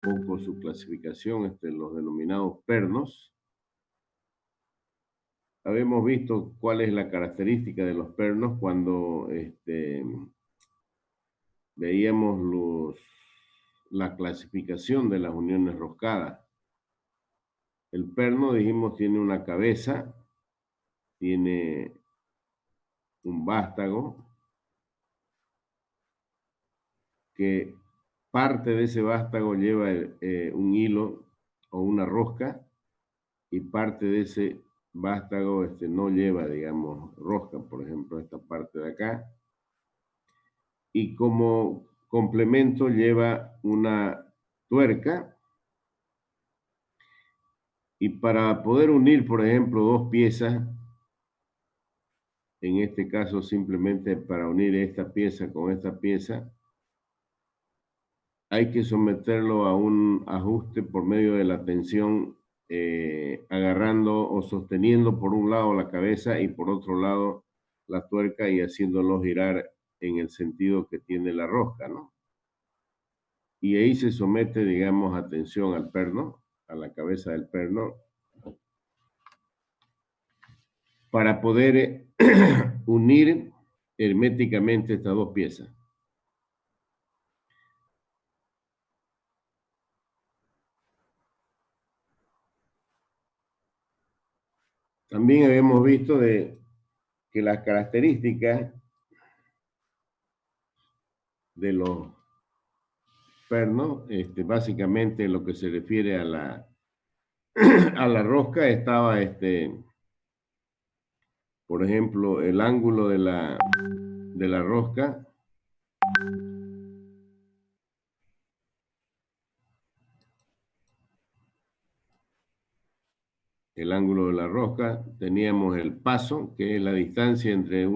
un poco su clasificación, los denominados pernos. Habíamos visto cuál es la característica de los pernos cuando veíamos la clasificación de las uniones roscadas. El perno, dijimos, tiene una cabeza, tiene un vástago, que parte de ese vástago lleva un hilo o una rosca, y parte de ese vástago no lleva, digamos, rosca, por ejemplo, esta parte de acá. Y como complemento lleva una tuerca. Y para poder unir, por ejemplo, dos piezas, en este caso simplemente para unir esta pieza con esta pieza, hay que someterlo a un ajuste por medio de la tensión, agarrando o sosteniendo por un lado la cabeza y por otro lado la tuerca y haciéndolo girar en el sentido que tiene la rosca, ¿no? Y ahí se somete, digamos, a tensión al perno, a la cabeza del perno, para poder unir herméticamente estas dos piezas. También habíamos visto que las características de los pernos, básicamente lo que se refiere a a la rosca, estaba, por ejemplo, el ángulo de la rosca teníamos el paso, que es la distancia entre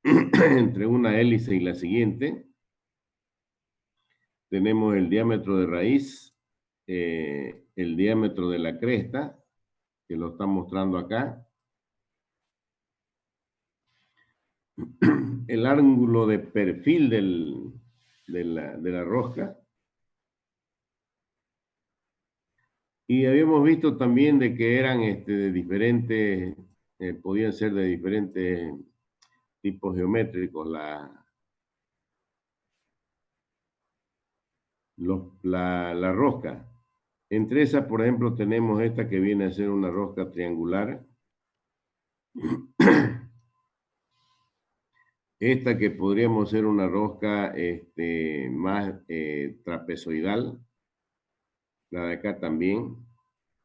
entre una hélice y la siguiente. Tenemos el diámetro de raíz, el diámetro de la cresta, que lo está mostrando acá, el ángulo de perfil de la rosca. Y habíamos visto también de que eran de diferentes, podían ser de diferentes tipos geométricos la rosca. Entre esas, por ejemplo, tenemos esta que viene a ser una rosca triangular. Esta que podríamos ser una rosca más trapezoidal. La de acá también,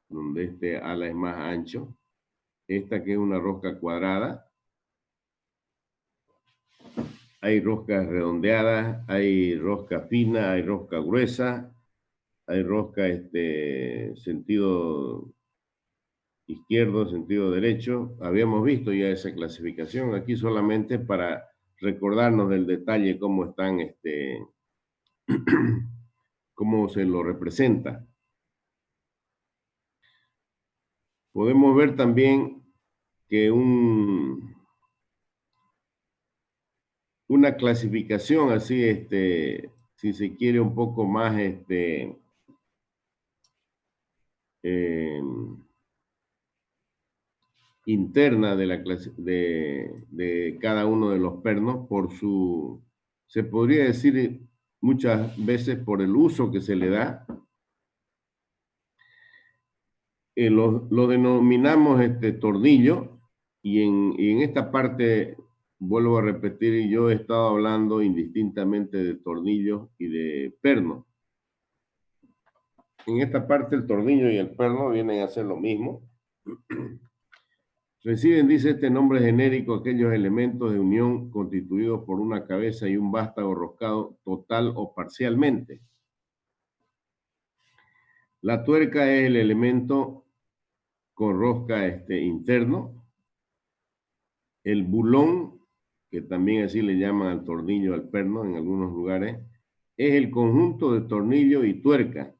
donde este ala es más ancho. Esta que es una rosca cuadrada. Hay roscas redondeadas, hay rosca fina, hay rosca gruesa, hay rosca sentido izquierdo, sentido derecho. Habíamos visto ya esa clasificación, aquí solamente para recordarnos del detalle cómo están, cómo se lo representa. Podemos ver también que una clasificación así, si se quiere, un poco más interna de la clase de cada uno de los pernos, se podría decir muchas veces por el uso que se le da. Lo denominamos tornillo, y en esta parte, vuelvo a repetir, yo he estado hablando indistintamente de tornillos y de pernos. En esta parte el tornillo y el perno vienen a ser lo mismo. Reciben, dice este nombre genérico, aquellos elementos de unión constituidos por una cabeza y un vástago roscado total o parcialmente. La tuerca es el elemento con rosca interno. El bulón, que también así le llaman al tornillo, al perno en algunos lugares, es el conjunto de tornillo y tuerca.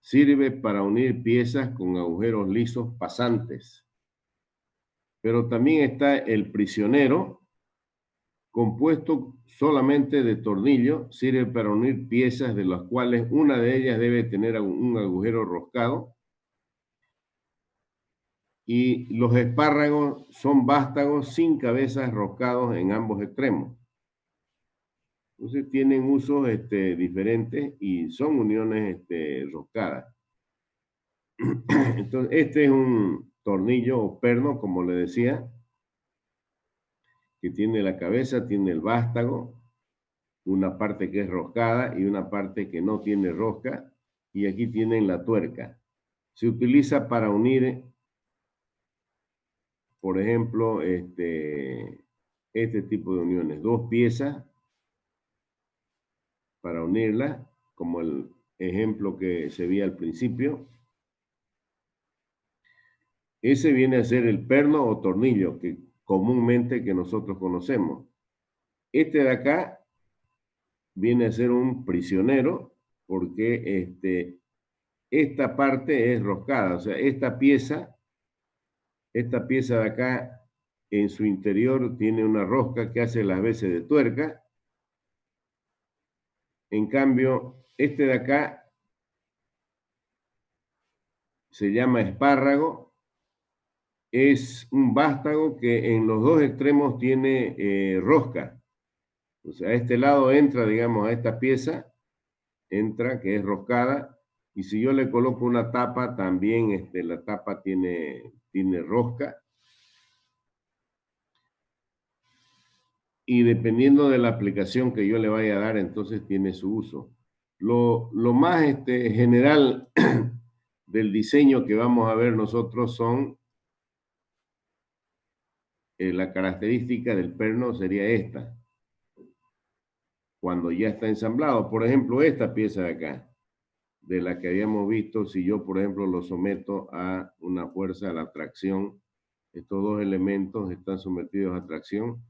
Sirve para unir piezas con agujeros lisos pasantes. Pero también está el prisionero, compuesto solamente de tornillo, sirve para unir piezas de las cuales una de ellas debe tener un agujero roscado. Y los espárragos son vástagos sin cabezas roscados en ambos extremos. Entonces tienen usos diferentes y son uniones roscadas. Entonces, este es un tornillo o perno, como le decía, que tiene la cabeza, tiene el vástago, una parte que es roscada y una parte que no tiene rosca, y aquí tienen la tuerca. Se utiliza para unir, por ejemplo, este tipo de uniones, dos piezas para unirlas, como el ejemplo que se veía al principio. Ese viene a ser el perno o tornillo que comúnmente que nosotros conocemos. Este de acá viene a ser un prisionero porque esta parte es roscada, o sea, esta pieza de acá en su interior tiene una rosca que hace las veces de tuerca. En cambio, este de acá se llama espárrago, es un vástago que en los dos extremos tiene rosca. O sea, a este lado entra, digamos, a esta pieza, entra, que es roscada, y si yo le coloco una tapa, también la tapa tiene rosca. Y dependiendo de la aplicación que yo le vaya a dar, entonces tiene su uso. Lo más general del diseño que vamos a ver nosotros son la característica del perno sería esta, cuando ya está ensamblado. Por ejemplo, esta pieza de acá, de la que habíamos visto, si yo, por ejemplo, lo someto a una fuerza, a la tracción, estos dos elementos están sometidos a tracción,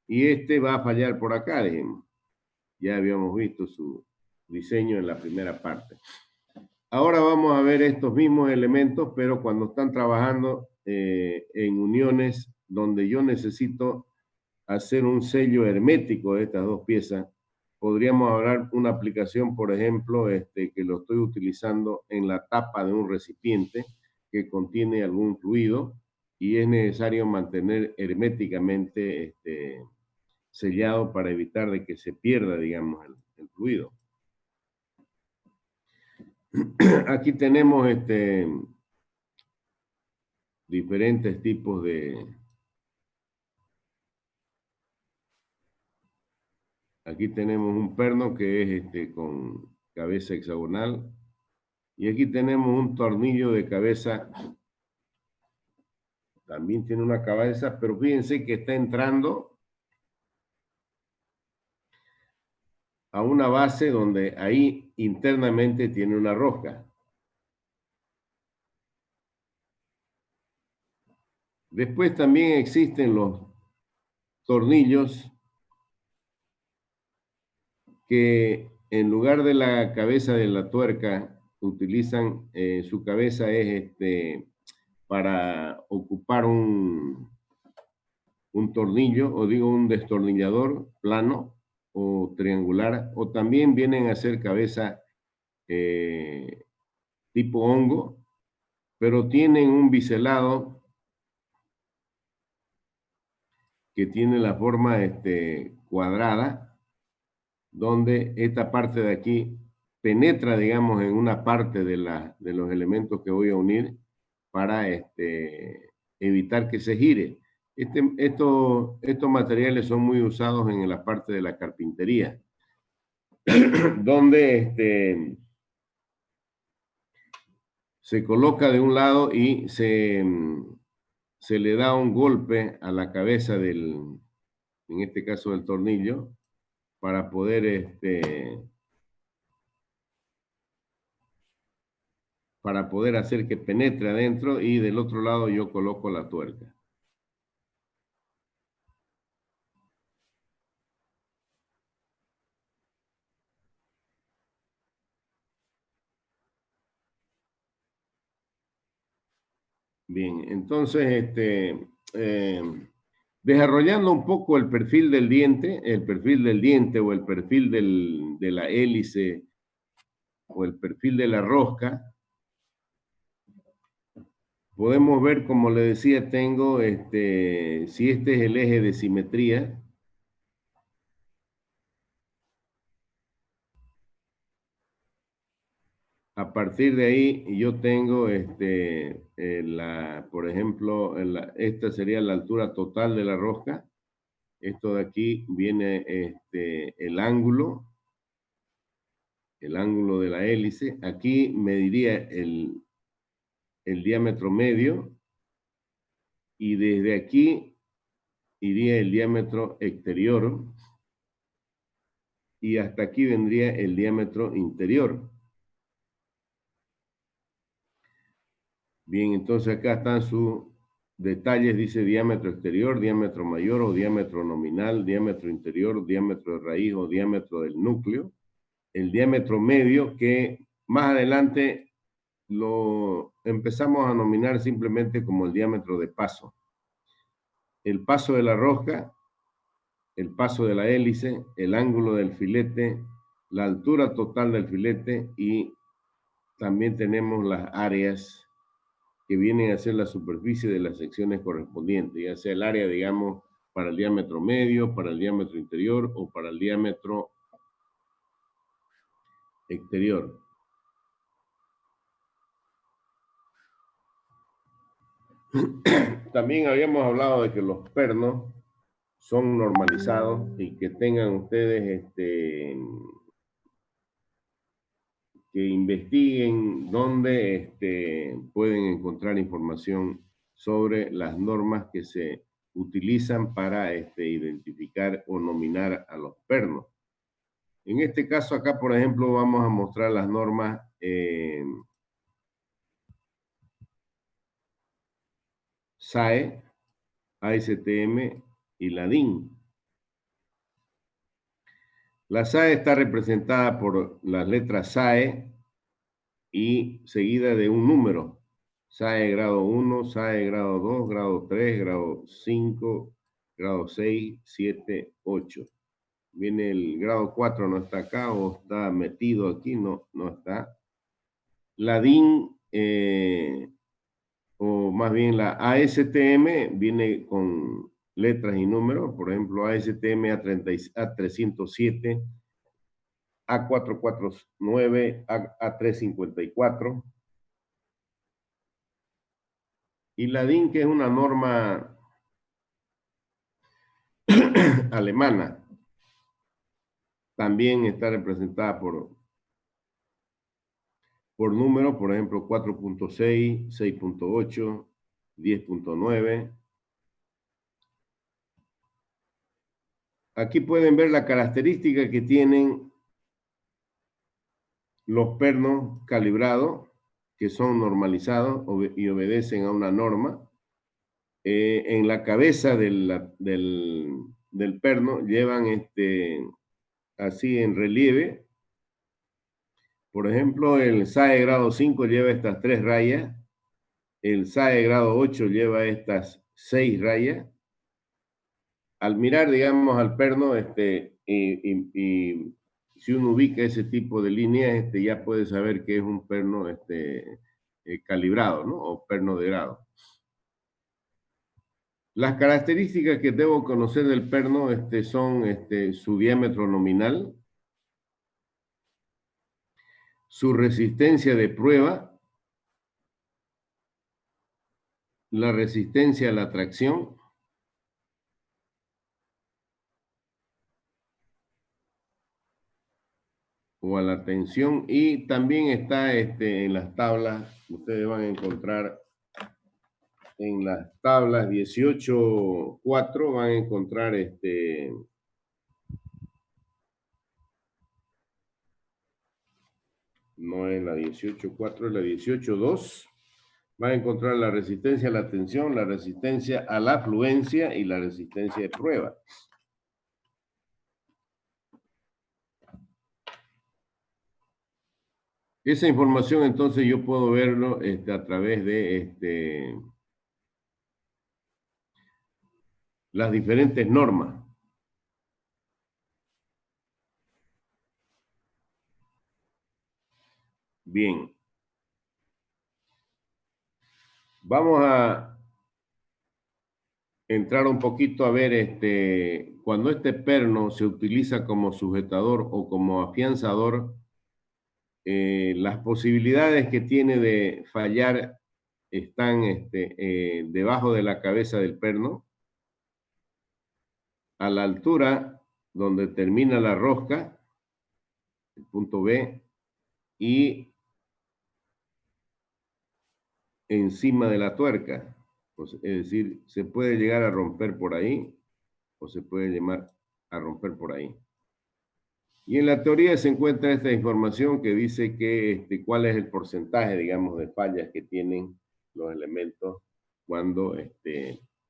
y este va a fallar por acá, dijimos. Ya habíamos visto su diseño en la primera parte. Ahora vamos a ver estos mismos elementos, pero cuando están trabajando en uniones donde yo necesito hacer un sello hermético de estas dos piezas, podríamos hablar una aplicación, por ejemplo, que lo estoy utilizando en la tapa de un recipiente que contiene algún fluido y es necesario mantener herméticamente sellado para evitar de que se pierda, digamos, el fluido. Aquí tenemos diferentes tipos de... Aquí tenemos un perno que es con cabeza hexagonal. Y aquí tenemos un tornillo de cabeza. También tiene una cabeza, pero fíjense que está entrando a una base donde ahí internamente tiene una rosca. Después también existen los tornillos que en lugar de la cabeza de la tuerca utilizan, su cabeza es para ocupar un tornillo, o digo un destornillador plano o triangular, o también vienen a ser cabeza tipo hongo, pero tienen un biselado que tiene la forma cuadrada, donde esta parte de aquí penetra, digamos, en una parte de los elementos que voy a unir para evitar que se gire. Estos materiales son muy usados en la parte de la carpintería, donde se coloca de un lado y se le da un golpe a la cabeza en este caso del tornillo, para poder hacer que penetre adentro, y del otro lado yo coloco la tuerca. Bien, entonces, Desarrollando un poco el perfil del diente o el perfil de la hélice o el perfil de la rosca, podemos ver, como le decía, tengo, si este es el eje de simetría, a partir de ahí yo tengo, por ejemplo, esta sería la altura total de la rosca. Esto de aquí viene el ángulo de la hélice. Aquí mediría el diámetro medio y desde aquí iría el diámetro exterior y hasta aquí vendría el diámetro interior. Bien, entonces acá están sus detalles, dice diámetro exterior, diámetro mayor o diámetro nominal, diámetro interior, diámetro de raíz o diámetro del núcleo. El diámetro medio que más adelante lo empezamos a nominar simplemente como el diámetro de paso. El paso de la rosca, el paso de la hélice, el ángulo del filete, la altura total del filete y también tenemos las áreas que vienen a ser la superficie de las secciones correspondientes, ya sea el área, digamos, para el diámetro medio, para el diámetro interior o para el diámetro exterior. También habíamos hablado de que los pernos son normalizados y que tengan ustedes que investiguen dónde pueden encontrar información sobre las normas que se utilizan para identificar o nominar a los pernos. En este caso acá, por ejemplo, vamos a mostrar las normas SAE, ASTM y la DIN. La SAE está representada por las letras SAE y seguida de un número. SAE grado 1, SAE grado 2, grado 3, grado 5, grado 6, 7, 8. Viene el grado 4, no está acá o está metido aquí, no, no está. La DIN, o más bien la ASTM, viene con letras y números, por ejemplo, ASTM A307, A449, A354. Y la DIN, que es una norma alemana, también está representada por números, por ejemplo, 4.6, 6.8, 10.9. Aquí pueden ver la característica que tienen los pernos calibrados, que son normalizados y obedecen a una norma. En la cabeza del perno llevan así en relieve. Por ejemplo, el SAE grado 5 lleva estas 3 rayas, el SAE grado 8 lleva estas 6 rayas. Al mirar, digamos, al perno, y si uno ubica ese tipo de líneas, ya puede saber que es un perno calibrado, ¿no? O perno de grado. Las características que debo conocer del perno son su diámetro nominal, su resistencia de prueba, la resistencia a la tracción, o a la tensión, y también está en las tablas, ustedes van a encontrar en las tablas 18.4 van a encontrar no es la 18.4, es la 18.2. Van a encontrar la resistencia a la tensión, la resistencia a la fluencia y la resistencia de prueba. Esa información entonces yo puedo verlo a través de las diferentes normas. Bien. Vamos a entrar un poquito a ver cuando este perno se utiliza como sujetador o como afianzador, las posibilidades que tiene de fallar están debajo de la cabeza del perno, a la altura donde termina la rosca, el punto B, y encima de la tuerca. Pues, es decir, se puede llegar a romper por ahí o se puede llegar a romper por ahí. Y en la teoría se encuentra esta información que dice que cuál es el porcentaje, digamos, de fallas que tienen los elementos cuando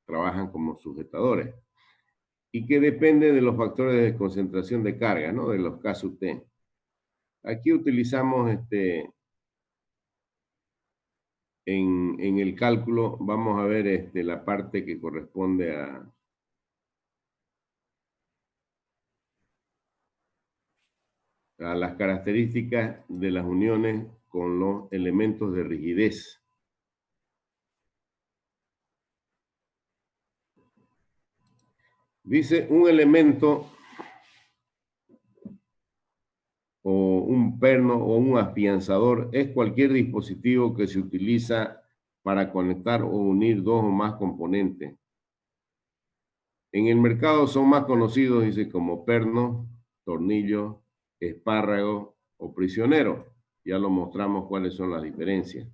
trabajan como sujetadores y que depende de los factores de concentración de carga, ¿no? De los KSUT. Aquí utilizamos en el cálculo, vamos a ver la parte que corresponde a las características de las uniones con los elementos de rigidez. Dice un elemento o un perno o un afianzador es cualquier dispositivo que se utiliza para conectar o unir dos o más componentes. En el mercado son más conocidos, dice, como perno, tornillo, espárrago o prisionero. Ya lo mostramos cuáles son las diferencias.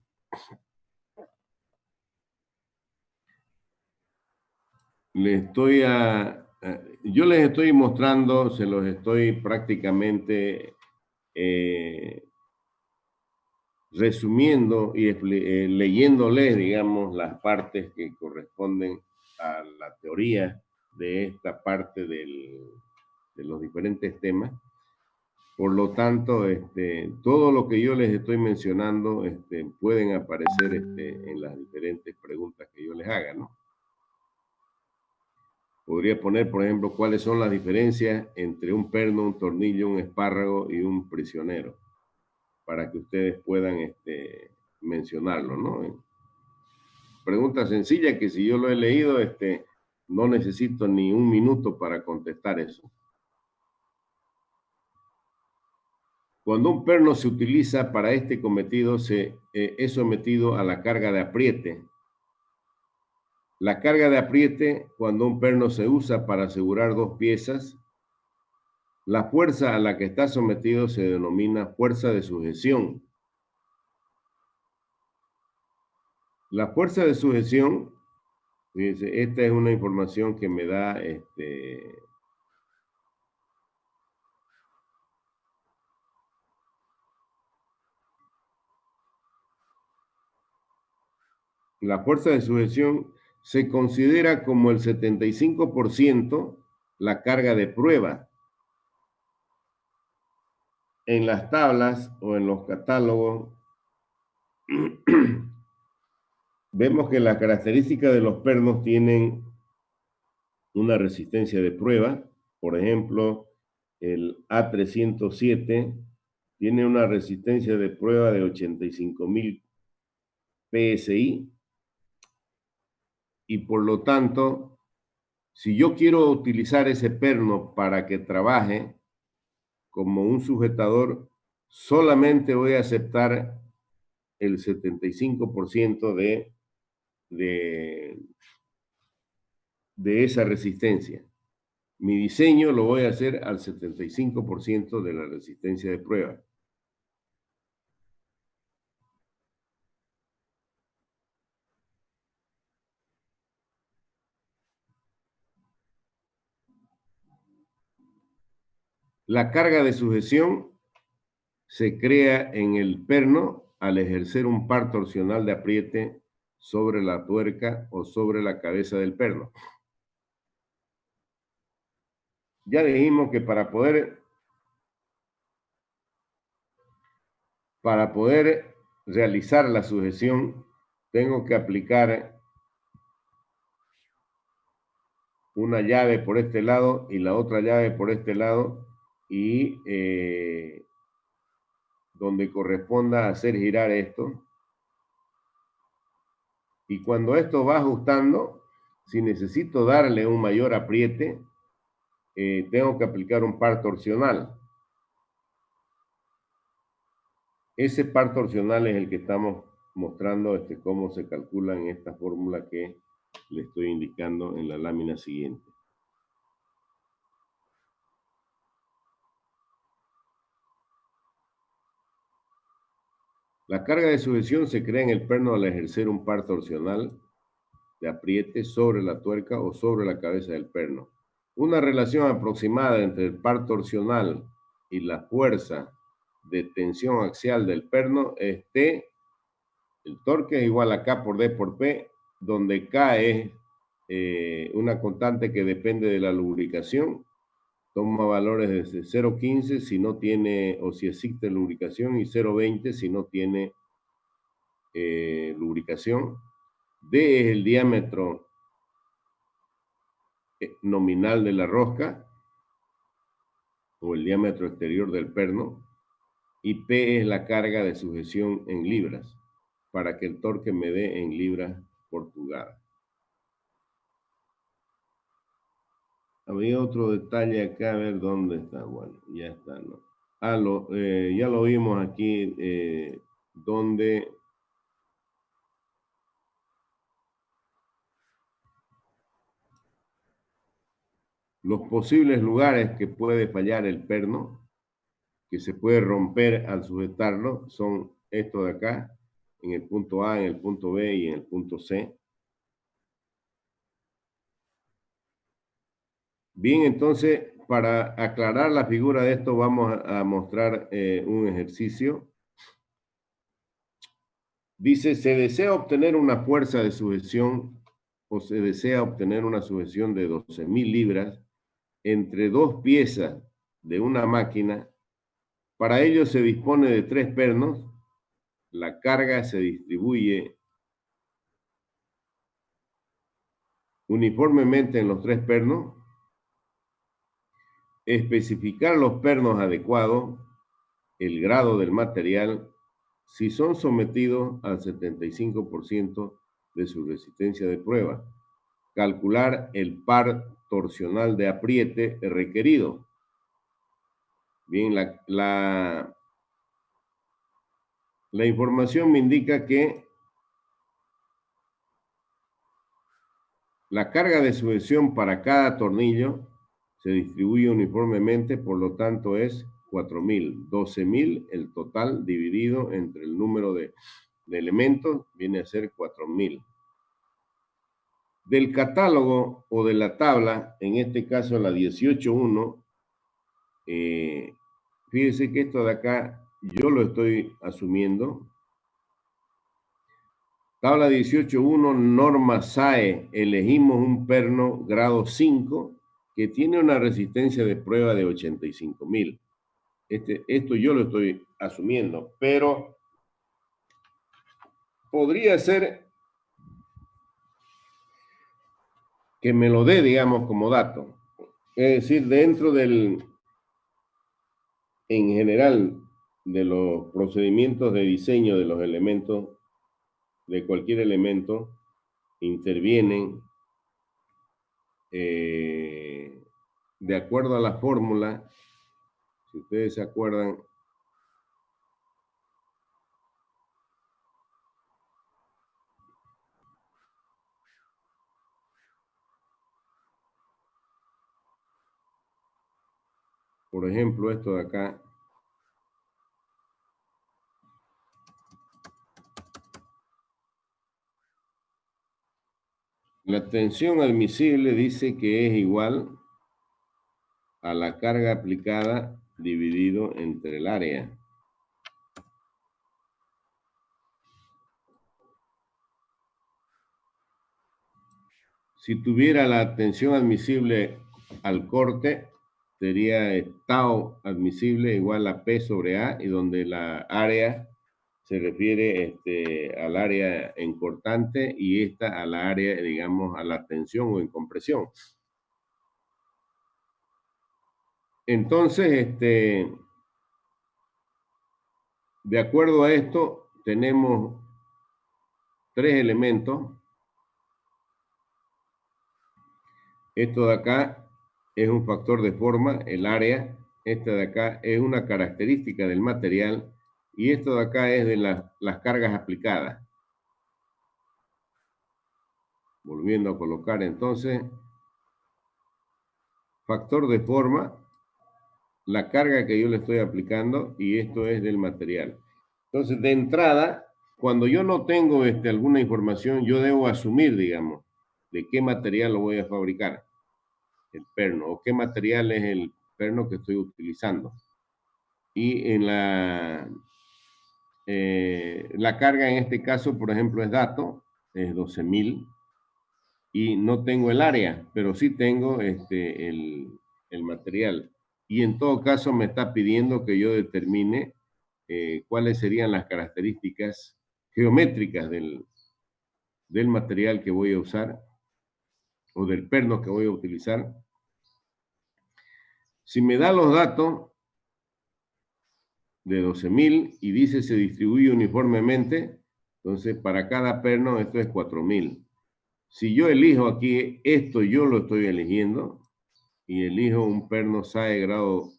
Yo les estoy mostrando, se los estoy prácticamente resumiendo y leyéndoles, digamos, las partes que corresponden a la teoría de esta parte de los diferentes temas. Por lo tanto, todo lo que yo les estoy mencionando pueden aparecer en las diferentes preguntas que yo les haga, ¿no? Podría poner, por ejemplo, cuáles son las diferencias entre un perno, un tornillo, un espárrago y un prisionero, para que ustedes puedan mencionarlo, ¿no? Pregunta sencilla que si yo lo he leído, no necesito ni un minuto para contestar eso. Cuando un perno se utiliza para este cometido, es sometido a la carga de apriete. La carga de apriete, cuando un perno se usa para asegurar dos piezas, la fuerza a la que está sometido se denomina fuerza de sujeción. La fuerza de sujeción, fíjense, esta es una información que me da la fuerza de sujeción se considera como el 75% la carga de prueba. En las tablas o en los catálogos vemos que las características de los pernos tienen una resistencia de prueba. Por ejemplo, el A307 tiene una resistencia de prueba de 85,000 PSI y por lo tanto, si yo quiero utilizar ese perno para que trabaje como un sujetador, solamente voy a aceptar el 75% de esa resistencia. Mi diseño lo voy a hacer al 75% de la resistencia de prueba. La carga de sujeción se crea en el perno al ejercer un par torsional de apriete sobre la tuerca o sobre la cabeza del perno. Ya dijimos que para poder realizar la sujeción tengo que aplicar una llave por este lado y la otra llave por este lado, y donde corresponda hacer girar esto. Y cuando esto va ajustando, si necesito darle un mayor apriete, tengo que aplicar un par torsional. Ese par torsional es el que estamos mostrando cómo se calcula en esta fórmula que le estoy indicando en la lámina siguiente. La carga de sujeción se crea en el perno al ejercer un par torsional de apriete sobre la tuerca o sobre la cabeza del perno. Una relación aproximada entre el par torsional y la fuerza de tensión axial del perno es T. El torque es igual a K por D por P, donde K es una constante que depende de la lubricación. Toma valores desde 0,15 si no tiene, o si existe lubricación, y 0,20 si no tiene lubricación. D es el diámetro nominal de la rosca o el diámetro exterior del perno, y P es la carga de sujeción en libras, para que el torque me dé en libras por pulgada. Había otro detalle acá, a ver dónde está. Bueno, ya está, ¿no? Ya lo vimos aquí, donde los posibles lugares que puede fallar el perno, que se puede romper al sujetarlo, son estos de acá, en el punto A, en el punto B y en el punto C. Bien, entonces, para aclarar la figura de esto, vamos a mostrar un ejercicio. Dice, se desea obtener una fuerza de sujeción o se desea obtener una sujeción de 12.000 libras entre dos piezas de una máquina. Para ello se dispone de 3 pernos. La carga se distribuye uniformemente en los 3 pernos. Especificar los pernos adecuados, el grado del material, si son sometidos al 75% de su resistencia de prueba. Calcular el par torsional de apriete requerido. Bien, la información me indica que la carga de sujeción para cada tornillo se distribuye uniformemente, por lo tanto es 4.000. 12.000 el total dividido entre el número de elementos viene a ser 4.000. Del catálogo o de la tabla, en este caso la 18.1, fíjense que esto de acá yo lo estoy asumiendo. Tabla 18.1, norma SAE, elegimos un perno grado 5 que tiene una resistencia de prueba de 85.000. Esto yo lo estoy asumiendo, pero podría ser que me lo dé, digamos, como dato. Es decir, dentro del, en general, de los procedimientos de diseño de los elementos, de cualquier elemento, intervienen de acuerdo a la fórmula. Si ustedes se acuerdan, por ejemplo, esto de acá, la tensión admisible dice que es igual a la carga aplicada dividido entre el área. Si tuviera la tensión admisible al corte, sería tau admisible igual a P sobre A, y donde la área se refiere al área en cortante y esta a la área, digamos, a la tensión o en compresión. Entonces, de acuerdo a esto, tenemos tres elementos. Esto de acá es un factor de forma, el área. Esta de acá es una característica del material. Y esto de acá es de las cargas aplicadas. Volviendo a colocar entonces, factor de forma, la carga que yo le estoy aplicando, y esto es del material. Entonces, de entrada, cuando yo no tengo alguna información, yo debo asumir, digamos, de qué material lo voy a fabricar, el perno, o qué material es el perno que estoy utilizando. Y en la carga en este caso, por ejemplo, es dato, es 12.000, y no tengo el área, pero sí tengo el material. Y en todo caso me está pidiendo que yo determine cuáles serían las características geométricas del material que voy a usar o del perno que voy a utilizar. Si me da los datos de 12.000 y dice se distribuye uniformemente, entonces para cada perno esto es 4.000. Si yo elijo aquí esto, yo lo estoy eligiendo y elijo un perno SAE grado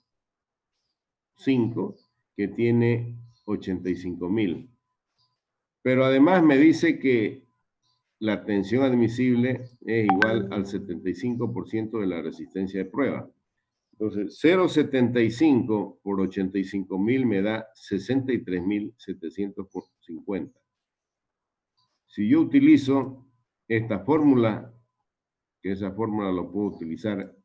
5 que tiene 85.000. Pero además me dice que la tensión admisible es igual al 75% de la resistencia de prueba. Entonces, 0,75 por 85.000 me da 63.750. Si yo utilizo esta fórmula, que esa fórmula lo puedo utilizar,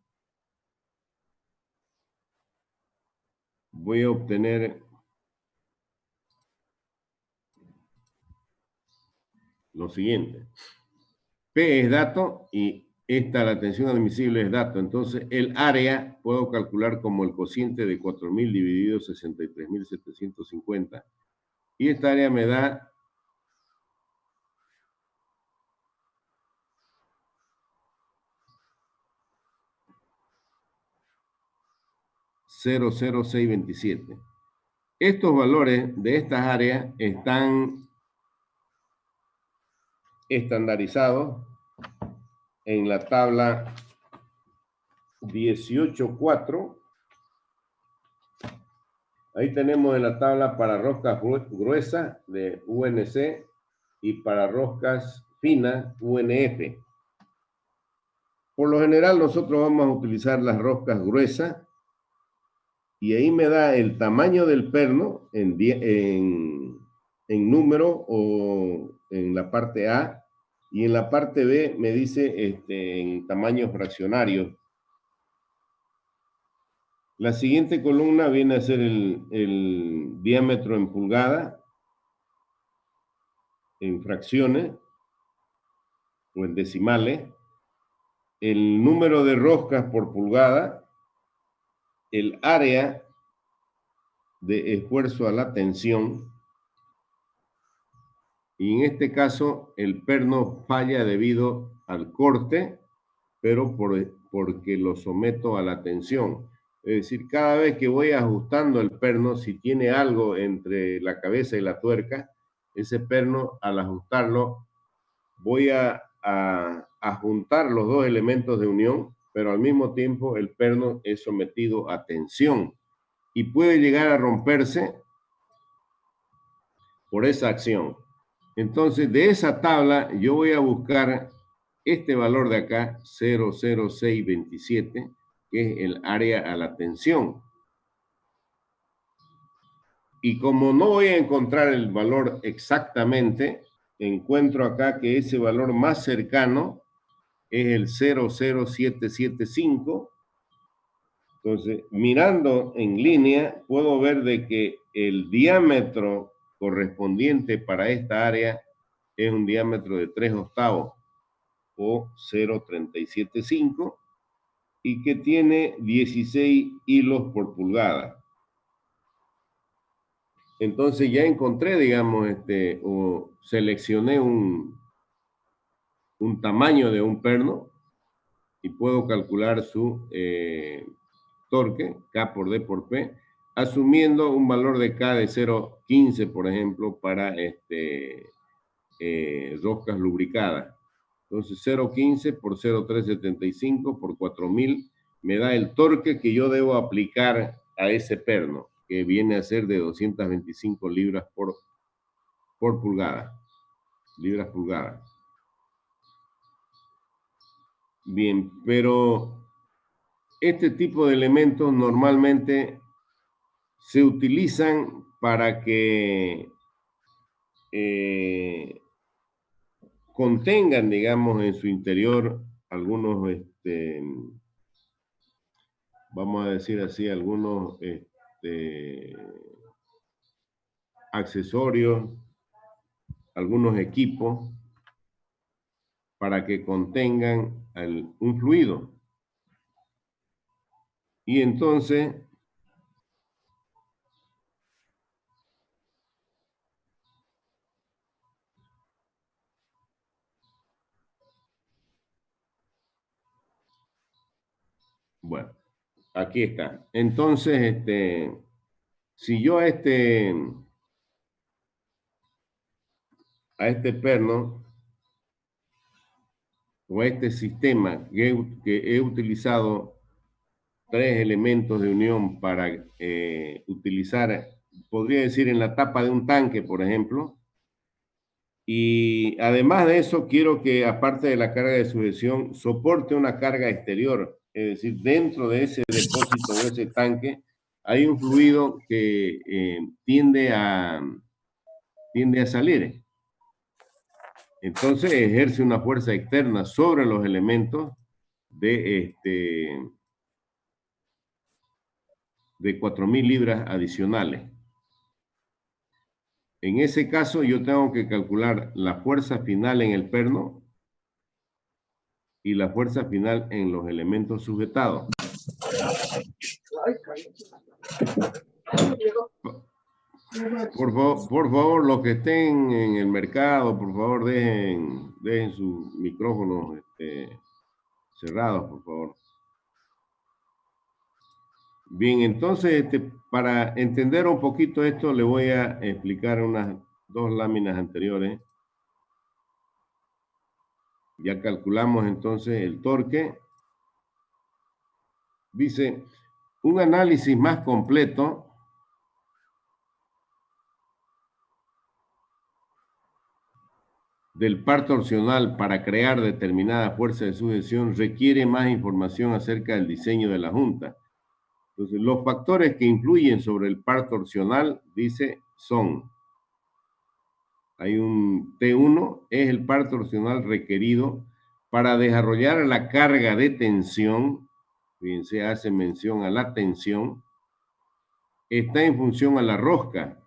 voy a obtener lo siguiente. P es dato y la tensión admisible es dato. Entonces, el área puedo calcular como el cociente de 4.000 dividido 63.750. Y esta área me da 0,0627. Estos valores de estas áreas están estandarizados en la tabla 18.4. Ahí tenemos en la tabla para roscas gruesas de UNC y para roscas finas UNF. Por lo general nosotros vamos a utilizar las roscas gruesas y ahí me da el tamaño del perno en número o en la parte A, y en la parte B me dice en tamaño fraccionario. La siguiente columna viene a ser el diámetro en pulgada, en fracciones o en decimales, el número de roscas por pulgada, el área de esfuerzo a la tensión, y en este caso el perno falla debido al corte, pero porque lo someto a la tensión. Es decir, cada vez que voy ajustando el perno, si tiene algo entre la cabeza y la tuerca, ese perno, al ajustarlo, voy a juntar los dos elementos de unión, pero al mismo tiempo el perno es sometido a tensión y puede llegar a romperse por esa acción. Entonces, de esa tabla yo voy a buscar este valor de acá, 0,0627, que es el área a la tensión. Y como no voy a encontrar el valor exactamente, encuentro acá que ese valor más cercano es el 0,0775. Entonces, mirando en línea, puedo ver de que el diámetro correspondiente para esta área es un diámetro de 3/8 o 0,375 y que tiene 16 hilos por pulgada. Entonces ya encontré, digamos, o seleccioné un tamaño de un perno y puedo calcular su torque, K por D por P, asumiendo un valor de K de 0,15, por ejemplo, para roscas lubricadas. Entonces 0,15 por 0,375 por 4.000 me da el torque que yo debo aplicar a ese perno, que viene a ser de 225 libras por pulgada. Libras pulgada. Bien, pero este tipo de elementos normalmente se utilizan para que contengan, digamos, en su interior algunos, vamos a decir así, algunos accesorios, algunos equipos para que contengan un fluido. Y entonces, bueno, aquí está. Entonces, si yo a este perno o a este sistema que he utilizado 3 elementos de unión para utilizar, podría decir, en la tapa de un tanque, por ejemplo. Y además de eso, quiero que, aparte de la carga de sujeción, soporte una carga exterior. Es decir, dentro de ese depósito o ese tanque, hay un fluido que tiende a salir. Entonces, ejerce una fuerza externa sobre los elementos de 4.000 libras adicionales. En ese caso, yo tengo que calcular la fuerza final en el perno y la fuerza final en los elementos sujetados. Por favor, los que estén en el mercado, por favor, dejen sus micrófonos cerrados, por favor. Bien, entonces, para entender un poquito esto, le voy a explicar unas 2 láminas anteriores. Ya calculamos entonces el torque. Dice, un análisis más completo del par torsional para crear determinada fuerza de sujeción requiere más información acerca del diseño de la junta. Entonces, los factores que influyen sobre el par torsional, dice, son, hay un T1, es el par torsional requerido para desarrollar la carga de tensión, fíjense, hace mención a la tensión, está en función a la rosca.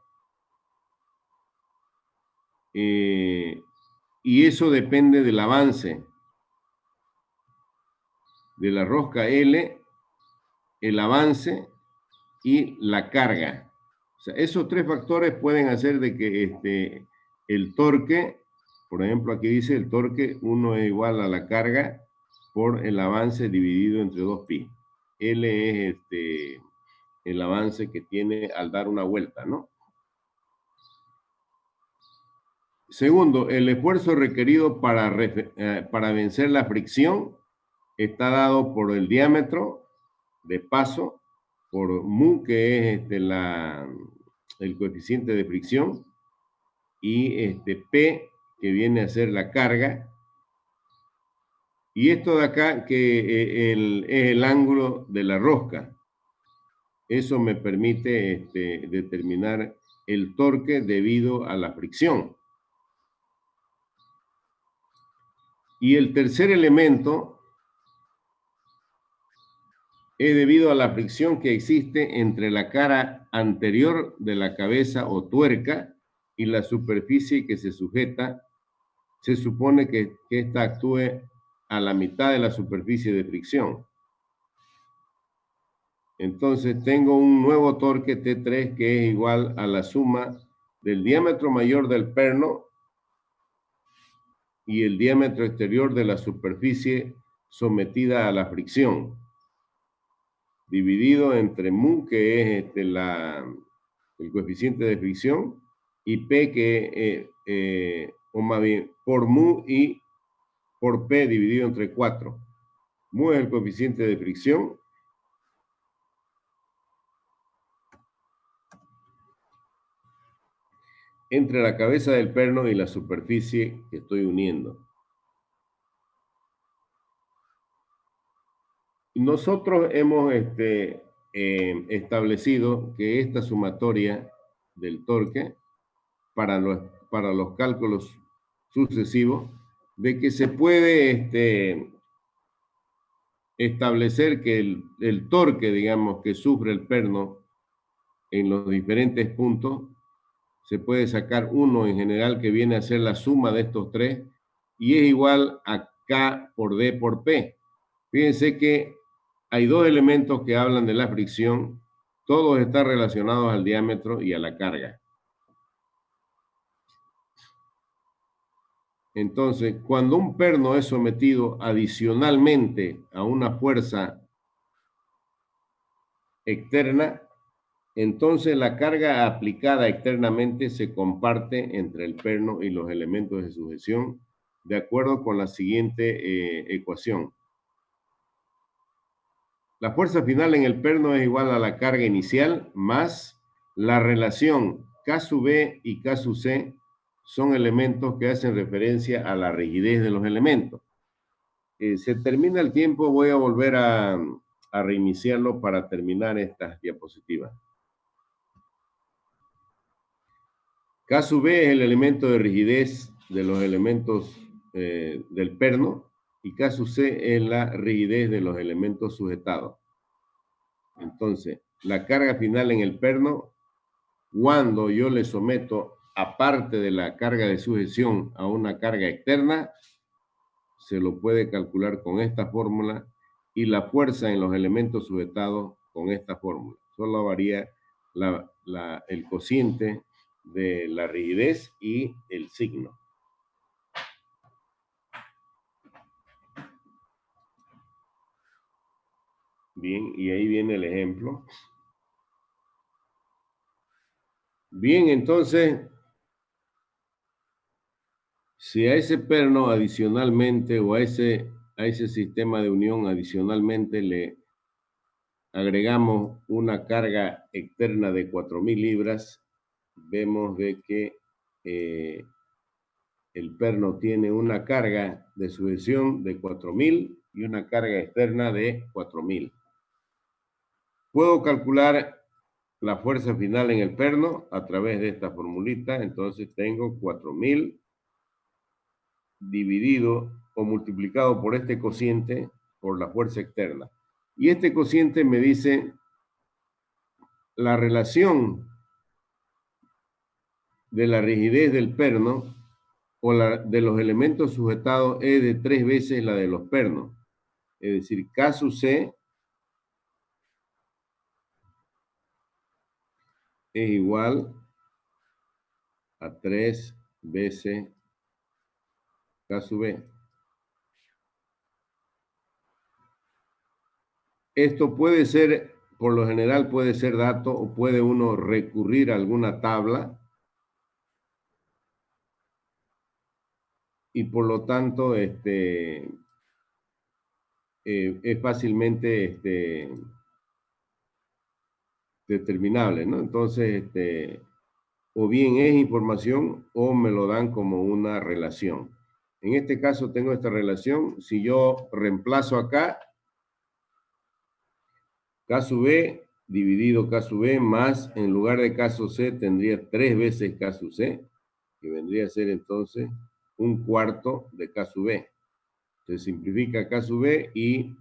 Y eso depende del avance de la rosca L, el avance y la carga. O sea, esos 3 factores pueden hacer de que el torque, por ejemplo, aquí dice el torque 1 es igual a la carga por el avance dividido entre 2pi. L es el avance que tiene al dar una vuelta, ¿no? Segundo, el esfuerzo requerido para vencer la fricción está dado por el diámetro de paso, por mu, que es el coeficiente de fricción, y P, que viene a ser la carga, y esto de acá, que es el ángulo de la rosca. Eso me permite determinar el torque debido a la fricción. Y el tercer elemento es debido a la fricción que existe entre la cara anterior de la cabeza o tuerca y la superficie que se sujeta. Se supone que ésta actúe a la mitad de la superficie de fricción. Entonces tengo un nuevo torque T3 que es igual a la suma del diámetro mayor del perno y el diámetro exterior de la superficie sometida a la fricción. dividido entre mu, que es el coeficiente de fricción, y P, o más bien, por mu y por P dividido entre 4. Mu es el coeficiente de fricción. Entre la cabeza del perno y la superficie que estoy uniendo. Nosotros hemos establecido que esta sumatoria del torque para los cálculos sucesivos, de que se puede establecer que el torque, digamos, que sufre el perno en los diferentes puntos, se puede sacar uno en general que viene a ser la suma de estos tres y es igual a K por D por P. Fíjense que hay dos elementos que hablan de la fricción, todos están relacionados al diámetro y a la carga. Entonces, cuando un perno es sometido adicionalmente a una fuerza externa, entonces la carga aplicada externamente se comparte entre el perno y los elementos de sujeción de acuerdo con la siguiente ecuación. La fuerza final en el perno es igual a la carga inicial más la relación K sub B y K sub C son elementos que hacen referencia a la rigidez de los elementos. Se termina el tiempo, voy a volver a reiniciarlo para terminar estas diapositivas. K sub B es el elemento de rigidez de los elementos del perno y K sub C es la rigidez de los elementos sujetados. Entonces, la carga final en el perno, cuando yo le someto, aparte de la carga de sujeción, a una carga externa, se lo puede calcular con esta fórmula y la fuerza en los elementos sujetados con esta fórmula. Solo varía el cociente de la rigidez y el signo. Bien, y ahí viene el ejemplo. Bien, entonces, si a ese perno adicionalmente o a ese sistema de unión adicionalmente le agregamos una carga externa de 4.000 libras, vemos de que el perno tiene una carga de sujeción de 4.000 y una carga externa de 4.000. Puedo calcular la fuerza final en el perno a través de esta formulita. Entonces tengo 4.000 dividido o multiplicado por este cociente por la fuerza externa. Y este cociente me dice la relación de la rigidez del perno o de los elementos sujetados es de 3 veces la de los pernos. Es decir, K sub C es igual a 3 veces K sub B. Esto puede ser, por lo general puede ser dato o puede uno recurrir a alguna tabla y por lo tanto es fácilmente determinable, ¿no? Entonces, o bien es información o me lo dan como una relación. En este caso tengo esta relación. Si yo reemplazo acá, K sub B dividido K sub B más, en lugar de K sub C, tendría 3 veces K sub C, que vendría a ser entonces 1/4 de K sub B. Se simplifica K sub B y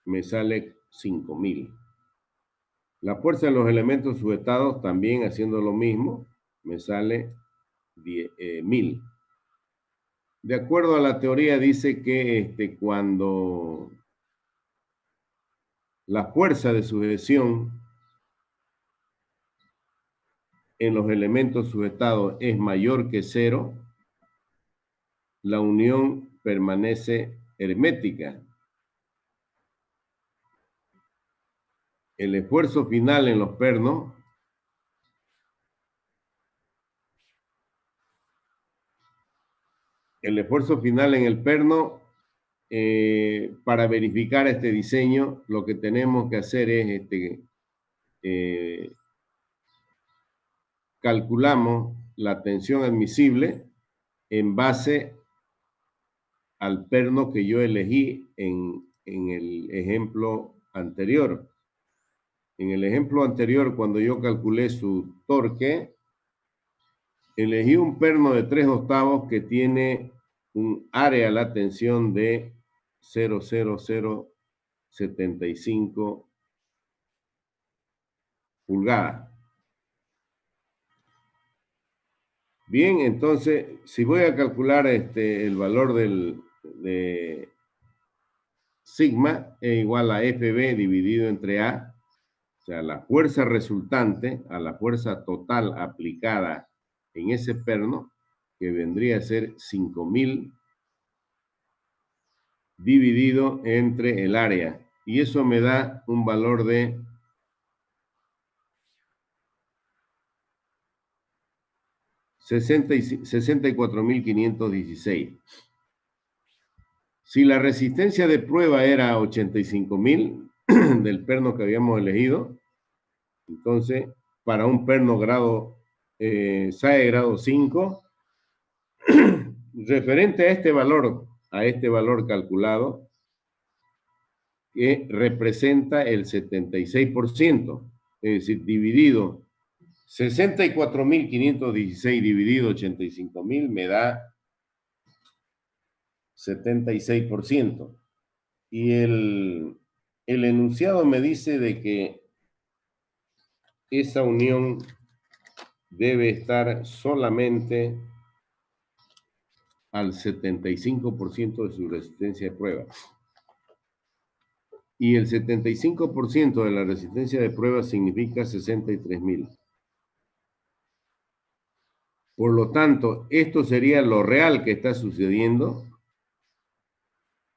me sale 5.000. La fuerza de los elementos sujetados, también haciendo lo mismo, me sale 1.000. De acuerdo a la teoría, dice que cuando la fuerza de sujeción en los elementos sujetados es mayor que 0, la unión permanece hermética. el esfuerzo final en los pernos el perno, para verificar este diseño, lo que tenemos que hacer es, calculamos la tensión admisible en base al perno que yo elegí en el ejemplo anterior. En el ejemplo anterior, cuando yo calculé su torque, elegí un perno de 3/8 que tiene un área la tensión de 0,0075 pulgadas. Bien, entonces, si voy a calcular el valor de sigma, es igual a FB dividido entre A, o sea, la fuerza resultante a la fuerza total aplicada en ese perno, que vendría a ser 5.000 dividido entre el área. Y eso me da un valor de 64.516. Si la resistencia de prueba era 85.000 del perno que habíamos elegido, entonces para un perno grado SAE grado 5, referente a este valor calculado, que representa el 76%, es decir, dividido 64.516 dividido 85.000 me da 76%. Y el enunciado me dice de que esa unión debe estar solamente al 75% de su resistencia de prueba. Y el 75% de la resistencia de prueba significa 63.000. Por lo tanto, esto sería lo real que está sucediendo,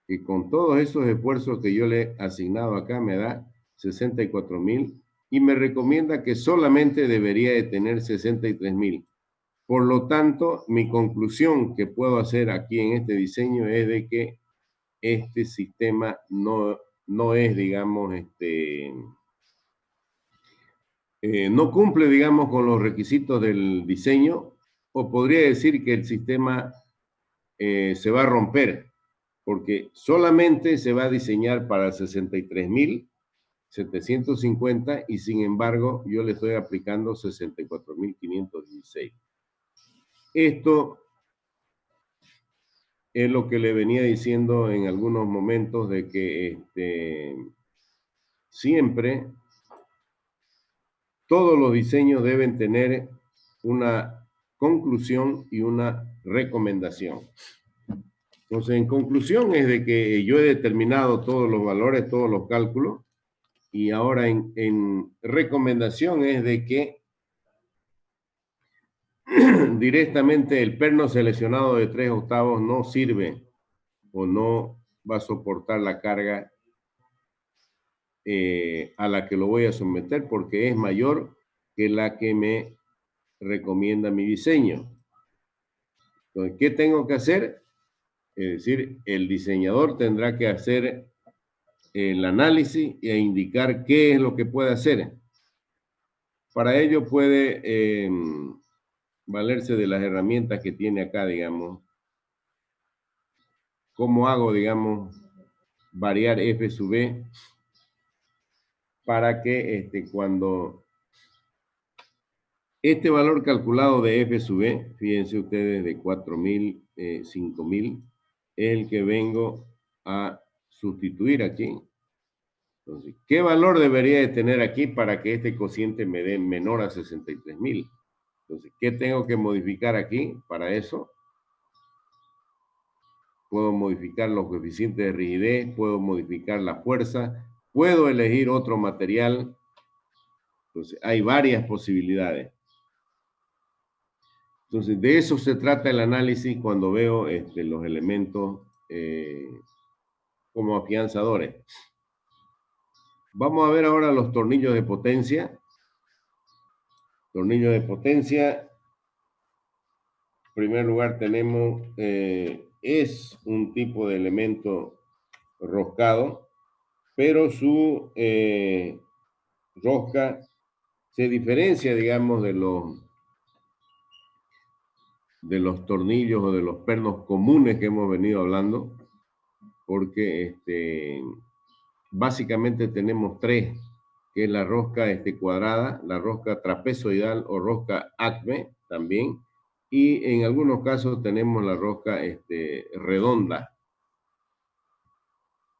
que con todos esos esfuerzos que yo le he asignado acá me da 64.000 y me recomienda que solamente debería de tener 63.000. Por lo tanto, mi conclusión que puedo hacer aquí en este diseño es de que este sistema no es, digamos, no cumple, digamos, con los requisitos del diseño, o podría decir que el sistema se va a romper, porque solamente se va a diseñar para 63.750 y sin embargo yo le estoy aplicando 64.516. Esto es lo que le venía diciendo en algunos momentos de que siempre todos los diseños deben tener una conclusión y una recomendación. Entonces, en conclusión es de que yo he determinado todos los valores, todos los cálculos, y ahora en recomendación es de que directamente el perno seleccionado de 3/8 no sirve o no va a soportar la carga a la que lo voy a someter porque es mayor que la que me recomienda mi diseño. Entonces, ¿qué tengo que hacer? Es decir, el diseñador tendrá que hacer el análisis e indicar qué es lo que puede hacer. Para ello puede valerse de las herramientas que tiene acá, digamos. ¿Cómo hago, digamos, variar F sub B para que cuando este valor calculado de F sub B, fíjense ustedes, de 4.000, 5.000, es el que vengo a sustituir aquí. Entonces, ¿qué valor debería de tener aquí para que este cociente me dé menor a 63.000? Entonces, ¿qué tengo que modificar aquí para eso? Puedo modificar los coeficientes de rigidez, puedo modificar la fuerza, puedo elegir otro material. Entonces, hay varias posibilidades. Entonces, de eso se trata el análisis cuando veo los elementos como afianzadores. Vamos a ver ahora los tornillos de potencia. Tornillos de potencia. En primer lugar tenemos, es un tipo de elemento roscado, pero su rosca se diferencia, digamos, de los tornillos o de los pernos comunes que hemos venido hablando, porque básicamente tenemos tres, que es la rosca cuadrada, la rosca trapezoidal o rosca Acme también, y en algunos casos tenemos la rosca redonda.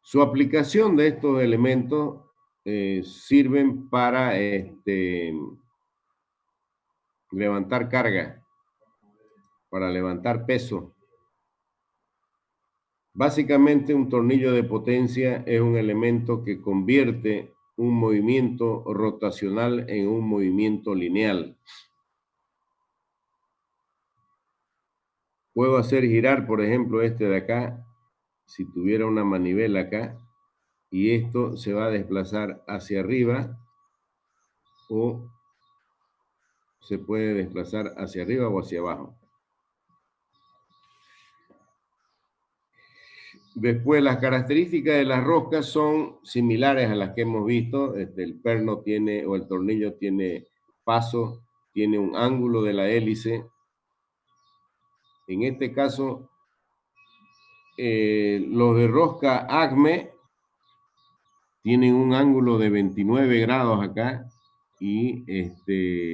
Su aplicación de estos elementos sirven para levantar carga, para levantar peso. Básicamente un tornillo de potencia es un elemento que convierte un movimiento rotacional en un movimiento lineal. Puedo hacer girar, por ejemplo, este de acá, si tuviera una manivela acá, y esto se va a desplazar hacia arriba o se puede desplazar hacia arriba o hacia abajo. Después, las características de las roscas son similares a las que hemos visto. El perno tiene, o el tornillo tiene paso, tiene un ángulo de la hélice. En este caso, los de rosca Acme tienen un ángulo de 29 grados acá y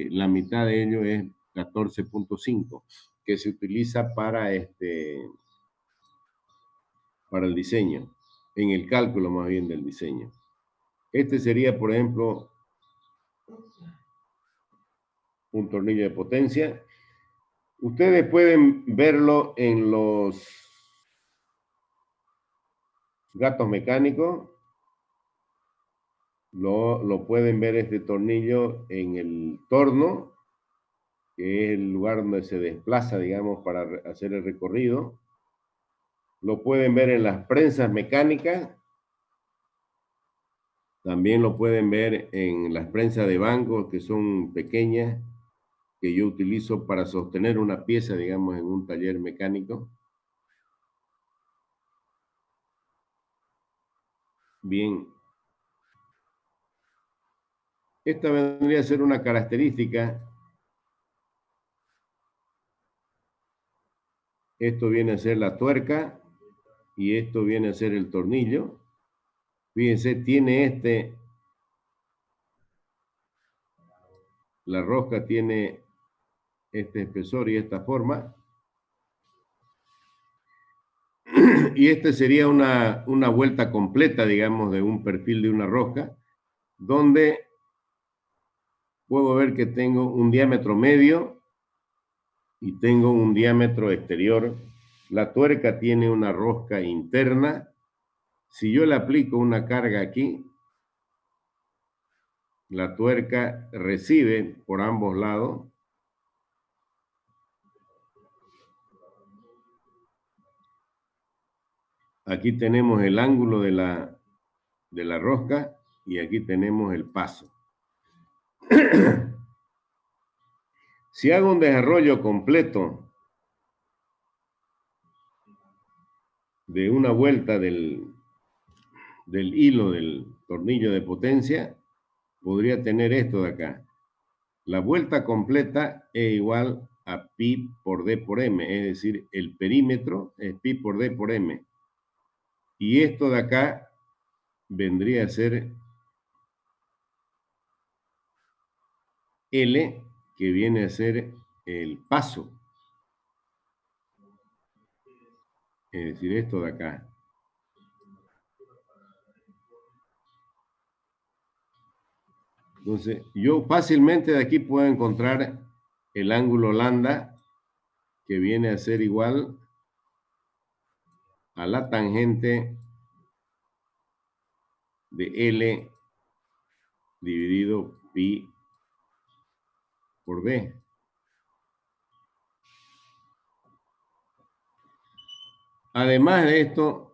la mitad de ello es 14.5, que se utiliza para el diseño, en el cálculo más bien del diseño. Este sería, por ejemplo, un tornillo de potencia. Ustedes pueden verlo en los gatos mecánicos. Lo pueden ver este tornillo en el torno, que es el lugar donde se desplaza, digamos, para hacer el recorrido. Lo pueden ver en las prensas mecánicas. También lo pueden ver en las prensas de banco, que son pequeñas, que yo utilizo para sostener una pieza, digamos, en un taller mecánico. Bien. Esta vendría a ser una característica. Esto viene a ser la tuerca y esto viene a ser el tornillo. Fíjense, tiene la rosca tiene este espesor y esta forma. Y sería una vuelta completa, digamos, de un perfil de una rosca, donde puedo ver que tengo un diámetro medio y tengo un diámetro exterior. La tuerca tiene una rosca interna. Si yo le aplico una carga aquí, la tuerca recibe por ambos lados. Aquí tenemos el ángulo de la rosca y aquí tenemos el paso. Si hago un desarrollo completo de una vuelta del hilo del tornillo de potencia, podría tener esto de acá. La vuelta completa es igual a pi por d por m, es decir, el perímetro es pi por d por m. Y esto de acá vendría a ser L, que viene a ser el paso. Es decir, esto de acá. Entonces, yo fácilmente de aquí puedo encontrar el ángulo lambda, que viene a ser igual a la tangente de L dividido pi por D. Además de esto,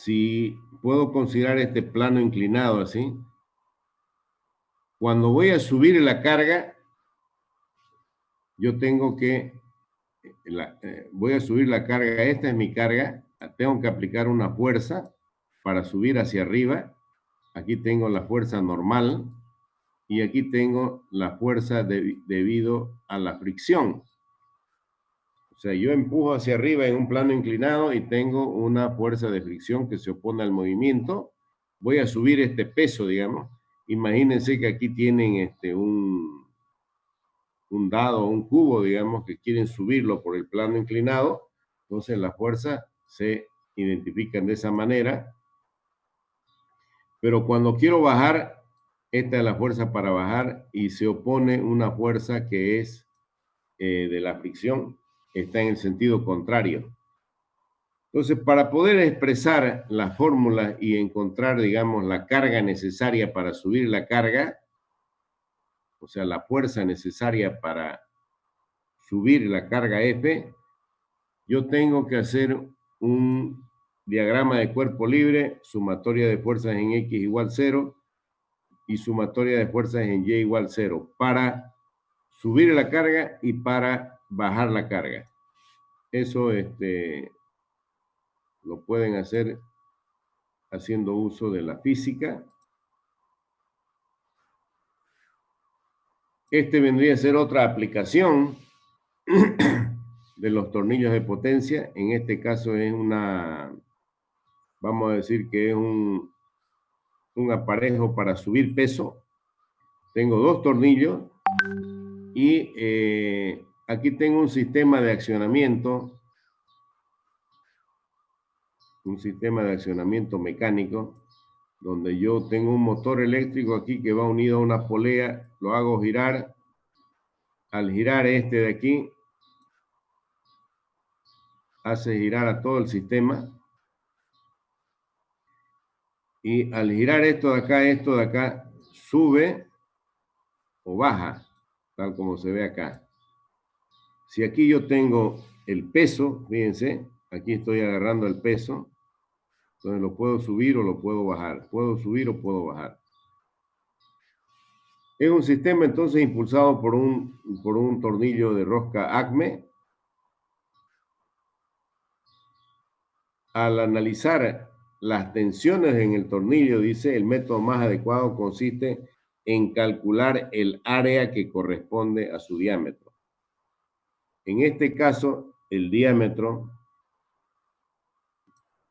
si puedo considerar este plano inclinado así, cuando voy a subir la carga, yo tengo que, voy a subir la carga, esta es mi carga, tengo que aplicar una fuerza para subir hacia arriba. Aquí tengo la fuerza normal y aquí tengo la fuerza debido a la fricción. O sea, yo empujo hacia arriba en un plano inclinado y tengo una fuerza de fricción que se opone al movimiento. Voy a subir este peso, digamos. Imagínense que aquí tienen un dado, un cubo, digamos, que quieren subirlo por el plano inclinado. Entonces las fuerzas se identifican de esa manera. Pero cuando quiero bajar, esta es la fuerza para bajar y se opone una fuerza que es de la fricción, está en el sentido contrario. Entonces, para poder expresar la fórmula y encontrar, digamos, la carga necesaria para subir la carga, o sea, la fuerza necesaria para subir la carga F, yo tengo que hacer un diagrama de cuerpo libre, sumatoria de fuerzas en X igual 0 y sumatoria de fuerzas en Y igual 0 para subir la carga y para bajar la carga. Eso lo pueden hacer haciendo uso de la física. Vendría a ser otra aplicación de los tornillos de potencia. En este caso es vamos a decir que es un aparejo para subir peso. Tengo dos tornillos y aquí tengo un sistema de accionamiento mecánico, donde yo tengo un motor eléctrico aquí que va unido a una polea, lo hago girar. Al girar este de aquí, hace girar a todo el sistema. Y al girar esto de acá sube o baja, tal como se ve acá. Si aquí yo tengo el peso, fíjense, aquí estoy agarrando el peso, entonces lo puedo subir o lo puedo bajar, puedo subir o puedo bajar. Es un sistema entonces impulsado por un tornillo de rosca Acme. Al analizar las tensiones en el tornillo, dice, el método más adecuado consiste en calcular el área que corresponde a su diámetro. En este caso, el diámetro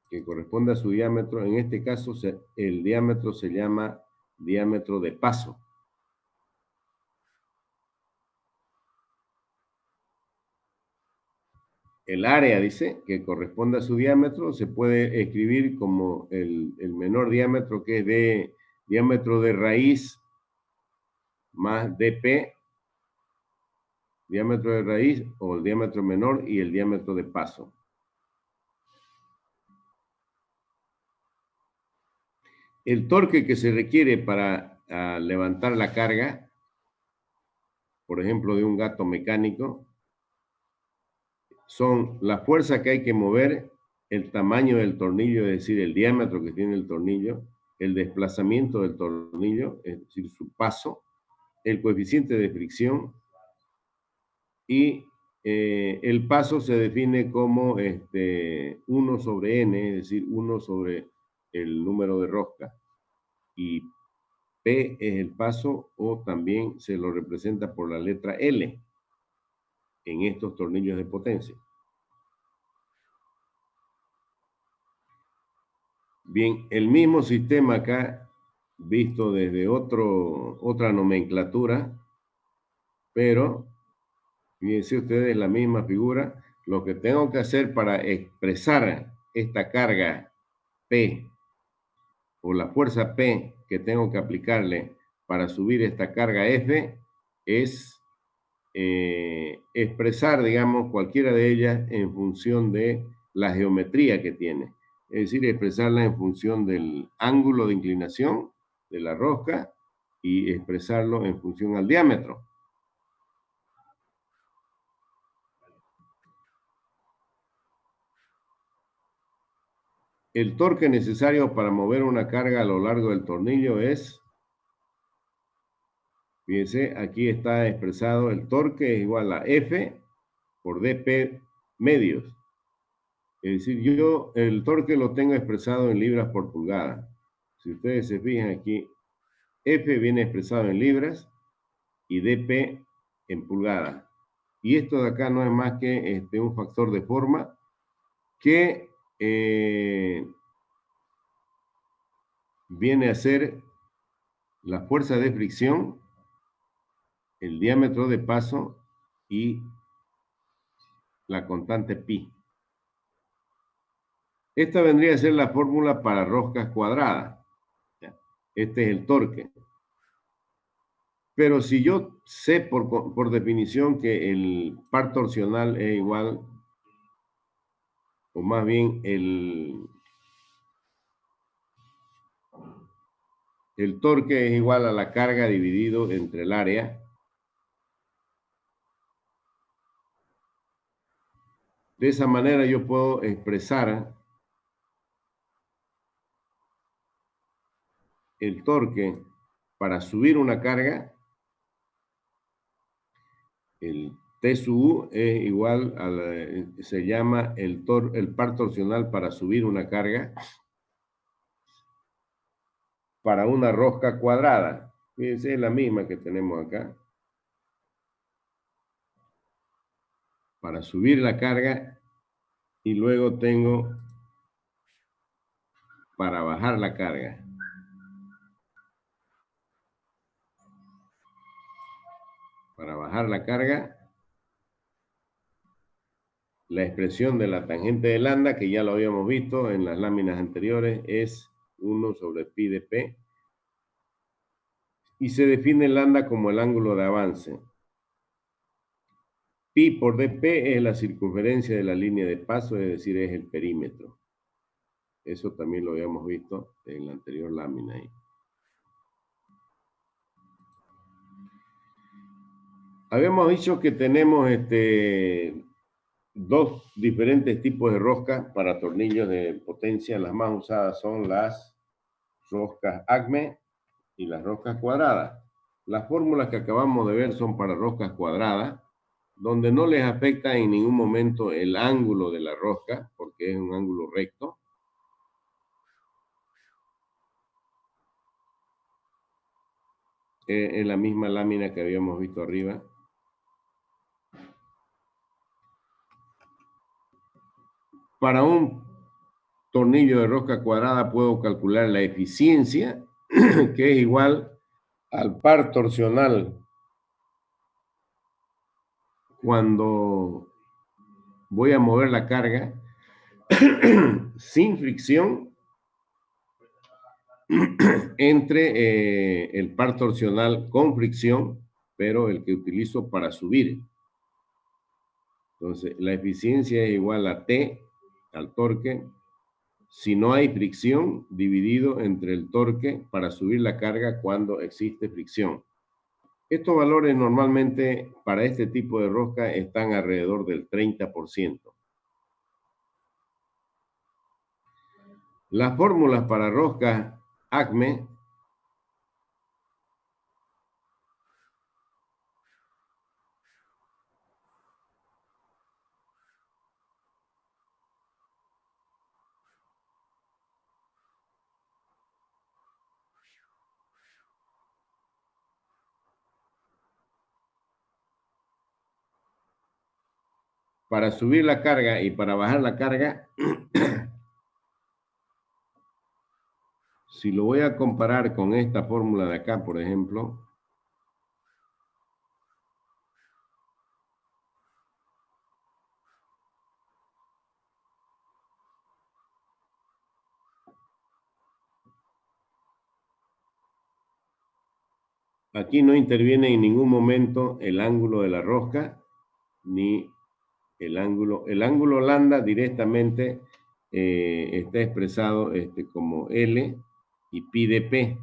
que corresponde a su diámetro, en este caso el diámetro se llama diámetro de paso. El área, dice, que corresponde a su diámetro, se puede escribir como el menor diámetro, que es de diámetro de raíz más dp, diámetro de raíz o el diámetro menor y el diámetro de paso. El torque que se requiere para levantar la carga, por ejemplo, de un gato mecánico, son la fuerza que hay que mover, el tamaño del tornillo, es decir, el diámetro que tiene el tornillo, el desplazamiento del tornillo, es decir, su paso, el coeficiente de fricción y el paso se define como 1 sobre n, es decir, 1 sobre el número de rosca. Y P es el paso o también se lo representa por la letra L en estos tornillos de potencia. Bien, el mismo sistema acá, visto desde otra nomenclatura, pero fíjense ustedes la misma figura. Lo que tengo que hacer para expresar esta carga P o la fuerza P que tengo que aplicarle para subir esta carga F es expresar, digamos, cualquiera de ellas en función de la geometría que tiene. Es decir, expresarla en función del ángulo de inclinación de la rosca y expresarlo en función al diámetro. el torque necesario para mover una carga a lo largo del tornillo es, fíjense, aquí está expresado, el torque es igual a F por dp medios. Es decir, yo el torque lo tengo expresado en libras por pulgada. Si ustedes se fijan aquí, F viene expresado en libras y dp en pulgadas. Y esto de acá no es más que un factor de forma que viene a ser la fuerza de fricción, el diámetro de paso y la constante pi. Esta vendría a ser la fórmula para roscas cuadradas. Este es el torque. Pero si yo sé por definición que el par torsional es igual, o más bien el torque es igual a la carga dividido entre el área, de esa manera yo puedo expresar el torque para subir una carga. El T sub U es igual a se llama el par torsional para subir una carga para una rosca cuadrada. Fíjense, es la misma que tenemos acá. Para subir la carga y luego tengo para bajar la carga. Para bajar la carga, la expresión de la tangente de lambda, que ya lo habíamos visto en las láminas anteriores, es 1 sobre pi de p. Y se define lambda como el ángulo de avance. Pi por dp es la circunferencia de la línea de paso, es decir, es el perímetro. Eso también lo habíamos visto en la anterior lámina ahí. Habíamos dicho que tenemos dos diferentes tipos de roscas para tornillos de potencia. Las más usadas son las roscas ACME y las roscas cuadradas. Las fórmulas que acabamos de ver son para roscas cuadradas, donde no les afecta en ningún momento el ángulo de la rosca, porque es un ángulo recto. Es la misma lámina que habíamos visto arriba. Para un tornillo de rosca cuadrada puedo calcular la eficiencia, que es igual al par torsional cuando voy a mover la carga sin fricción entre el par torsional con fricción, pero el que utilizo para subir. Entonces, la eficiencia es igual a T, al torque, si no hay fricción, dividido entre el torque para subir la carga cuando existe fricción. Estos valores normalmente para este tipo de rosca están alrededor del 30%. Las fórmulas para roscas ACME para subir la carga y para bajar la carga, si lo voy a comparar con esta fórmula de acá, por ejemplo, aquí no interviene en ningún momento el ángulo de la rosca, ni el ángulo lambda directamente está expresado como L y pi de P.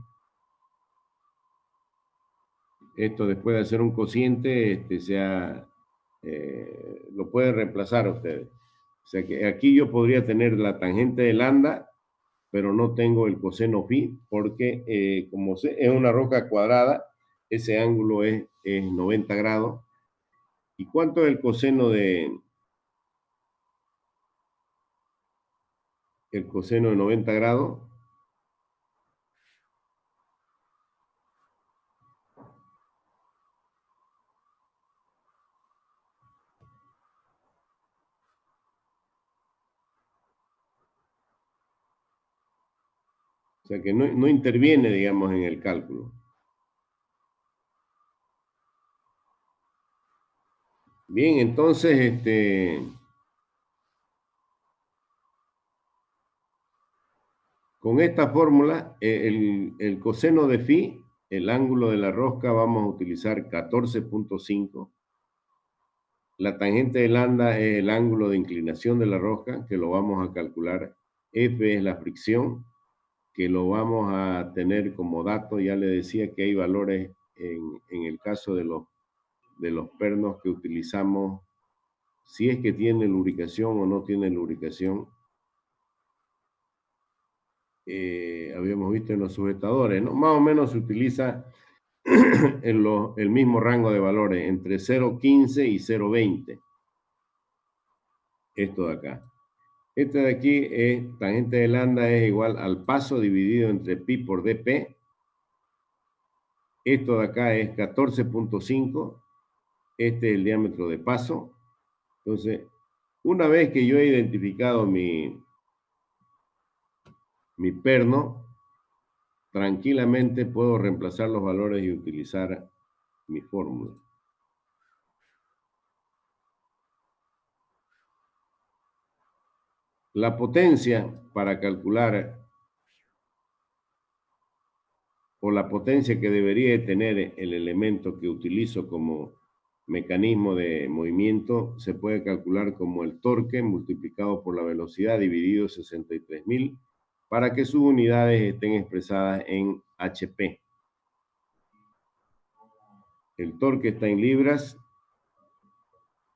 Esto después de hacer un cociente, lo pueden reemplazar ustedes. O sea que aquí yo podría tener la tangente de lambda pero no tengo el coseno phi porque como es una roca cuadrada, ese ángulo es 90 grados. ¿Y cuánto es el coseno de 90 grados? O sea que no interviene, digamos, en el cálculo. Bien, entonces, con esta fórmula, el coseno de phi, el ángulo de la rosca, vamos a utilizar 14.5. La tangente de lambda es el ángulo de inclinación de la rosca, que lo vamos a calcular. F es la fricción, que lo vamos a tener como dato. Ya le decía que hay valores en el caso de los pernos que utilizamos, si es que tiene lubricación o no tiene lubricación. Habíamos visto en los sujetadores, ¿no? Más o menos se utiliza el mismo rango de valores, entre 0.15 y 0.20. Esto de acá. Este de aquí es tangente de lambda es igual al paso dividido entre pi por dp. Esto de acá es 14.5. Este es el diámetro de paso. Entonces, una vez que yo he identificado mi perno, tranquilamente puedo reemplazar los valores y utilizar mi fórmula. La potencia para calcular, o la potencia que debería tener el elemento que utilizo como mecanismo de movimiento, se puede calcular como el torque multiplicado por la velocidad dividido 63.000 para que sus unidades estén expresadas en HP. El torque está en libras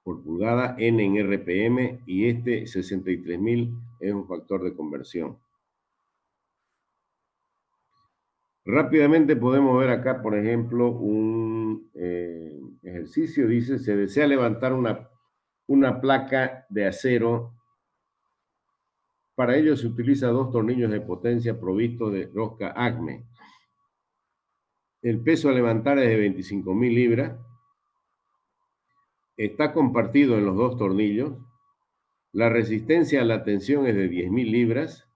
por pulgada, N en RPM, y este 63.000 es un factor de conversión. Rápidamente podemos ver acá, por ejemplo, un ejercicio. Dice, se desea levantar una placa de acero. Para ello se utiliza 2 tornillos de potencia provistos de rosca ACME. El peso a levantar es de 25.000 libras. Está compartido en los 2 tornillos. La resistencia a la tensión es de 10.000 libras.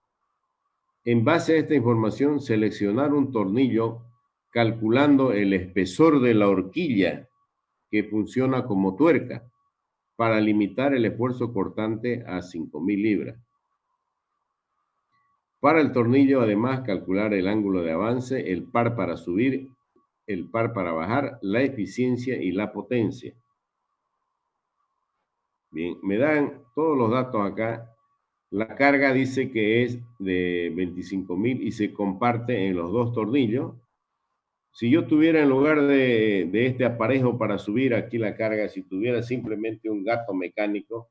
En base a esta información, seleccionar un tornillo calculando el espesor de la horquilla que funciona como tuerca para limitar el esfuerzo cortante a 5.000 libras. Para el tornillo, además, calcular el ángulo de avance, el par para subir, el par para bajar, la eficiencia y la potencia. Bien, me dan todos los datos acá. La carga dice que es de 25.000 y se comparte en los 2 tornillos. Si yo tuviera, en lugar de este aparejo para subir aquí la carga, si tuviera simplemente un gato mecánico,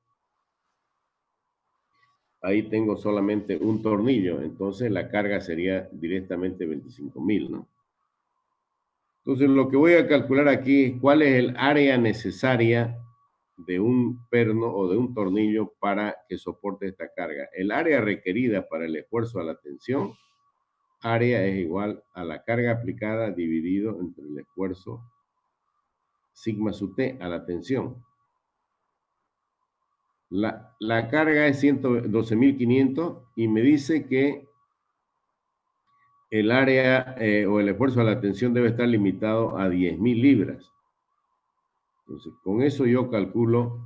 ahí tengo solamente un tornillo, entonces la carga sería directamente 25.000, ¿no? Entonces lo que voy a calcular aquí es cuál es el área necesaria de un perno o de un tornillo para que soporte esta carga. El área requerida para el esfuerzo a la tensión, área es igual a la carga aplicada dividido entre el esfuerzo sigma sub t a la tensión. La carga es 112.500 y me dice que el área o el esfuerzo a la tensión debe estar limitado a 10.000 libras. Entonces, con eso yo calculo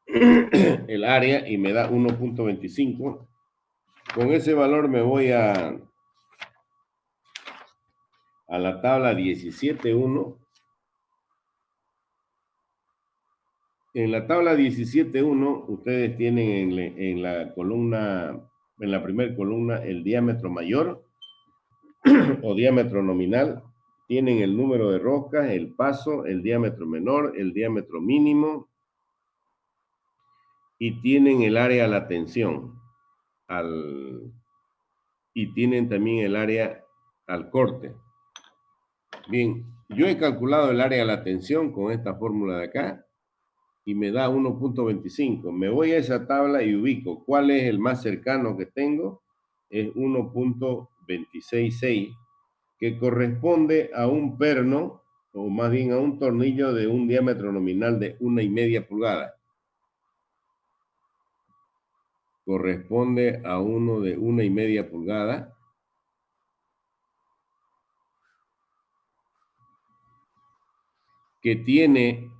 el área y me da 1.25. Con ese valor me voy a la tabla 17.1. En la tabla 17.1, ustedes tienen en la columna, en la primera columna, el diámetro mayor o diámetro nominal. Tienen el número de roscas, el paso, el diámetro menor, el diámetro mínimo, y tienen el área a la tensión, al y tienen también el área al corte. Bien, yo he calculado el área a la tensión con esta fórmula de acá y me da 1.25. Me voy a esa tabla y ubico cuál es el más cercano que tengo. Es 1.266, que corresponde a un perno, o más bien a un tornillo de un diámetro nominal de 1,5 pulgadas. Corresponde a uno de 1,5 pulgadas. Que tiene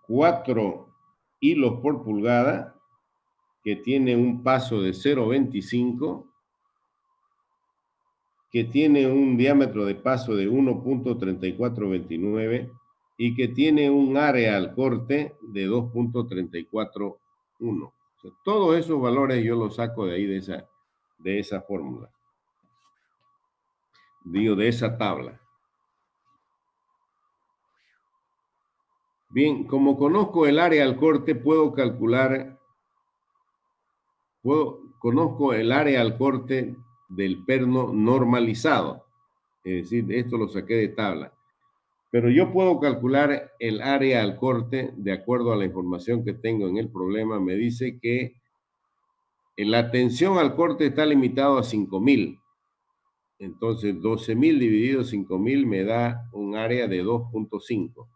4 hilos por pulgada, que tiene un paso de 0,25, que tiene un diámetro de paso de 1.3429 y que tiene un área al corte de 2.341. O sea, todos esos valores yo los saco de ahí, de esa fórmula. Digo, de esa tabla. Bien, como conozco el área al corte, puedo calcular, conozco el área al corte del perno normalizado. Es decir, esto lo saqué de tabla. Pero yo puedo calcular el área al corte de acuerdo a la información que tengo en el problema. Me dice que la tensión al corte está limitado a 5,000. Entonces, 12,000 dividido 5,000 me da un área de 2.5.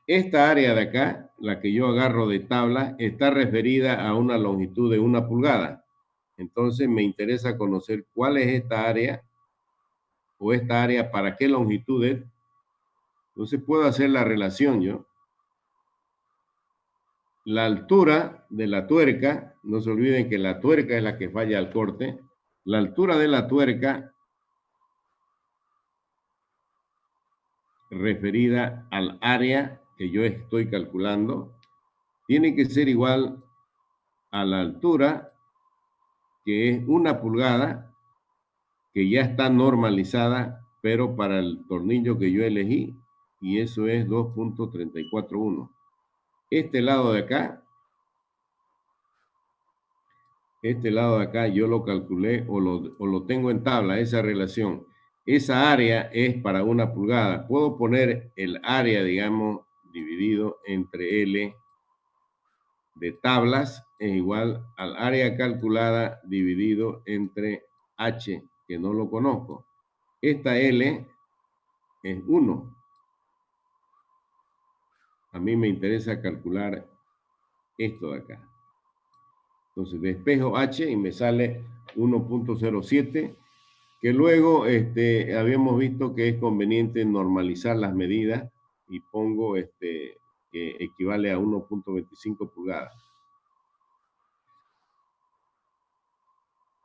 Esta área de acá, la que yo agarro de tabla, está referida a una longitud de 1 pulgada. Entonces, me interesa conocer cuál es esta área, o esta área para qué longitud es. Entonces, puedo hacer la relación yo. La altura de la tuerca, no se olviden que la tuerca es la que falla al corte. La altura de la tuerca referida al área que yo estoy calculando tiene que ser igual a la altura, que es 1 pulgada, que ya está normalizada, pero para el tornillo que yo elegí, y eso es 2.341. Este lado de acá yo lo calculé o lo tengo en tabla, esa relación. Esa área es para 1 pulgada. Puedo poner el área, digamos, dividido entre L de tablas es igual al área calculada dividido entre H, que no lo conozco. Esta L es 1. A mí me interesa calcular esto de acá. Entonces despejo H y me sale 1.07, que luego habíamos visto que es conveniente normalizar las medidas y pongo que equivale a 1.25 pulgadas.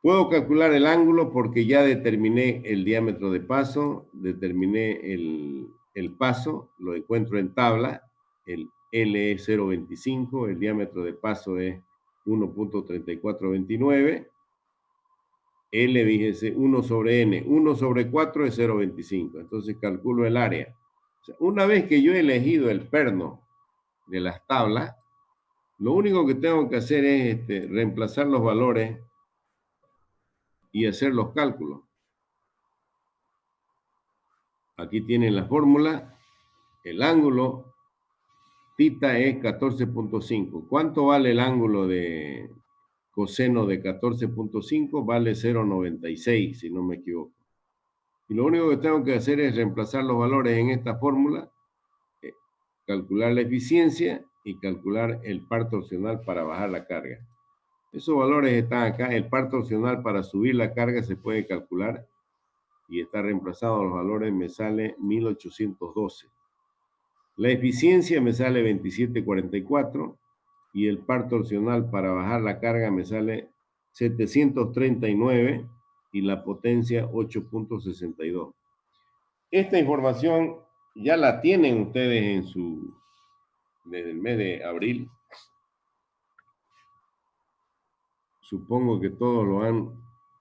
Puedo calcular el ángulo porque ya determiné el diámetro de paso, determiné el paso, lo encuentro en tabla, el L es 0,25, el diámetro de paso es 1.3429, L, fíjense, 1 sobre N, 1 sobre 4 es 0,25, entonces calculo el área. O sea, una vez que yo he elegido el perno de las tablas, lo único que tengo que hacer es reemplazar los valores y hacer los cálculos. Aquí tienen la fórmula, el ángulo θ es 14.5. ¿Cuánto vale el ángulo de coseno de 14.5? Vale 0,96, si no me equivoco. Y lo único que tengo que hacer es reemplazar los valores en esta fórmula, calcular la eficiencia y calcular el par torsional para bajar la carga. Esos valores están acá. El par torsional para subir la carga se puede calcular y está reemplazado los valores, me sale 1812. La eficiencia me sale 2744 y el par torsional para bajar la carga me sale 739 y la potencia 8.62. Esta información ya la tienen ustedes desde el mes de abril. Supongo que todos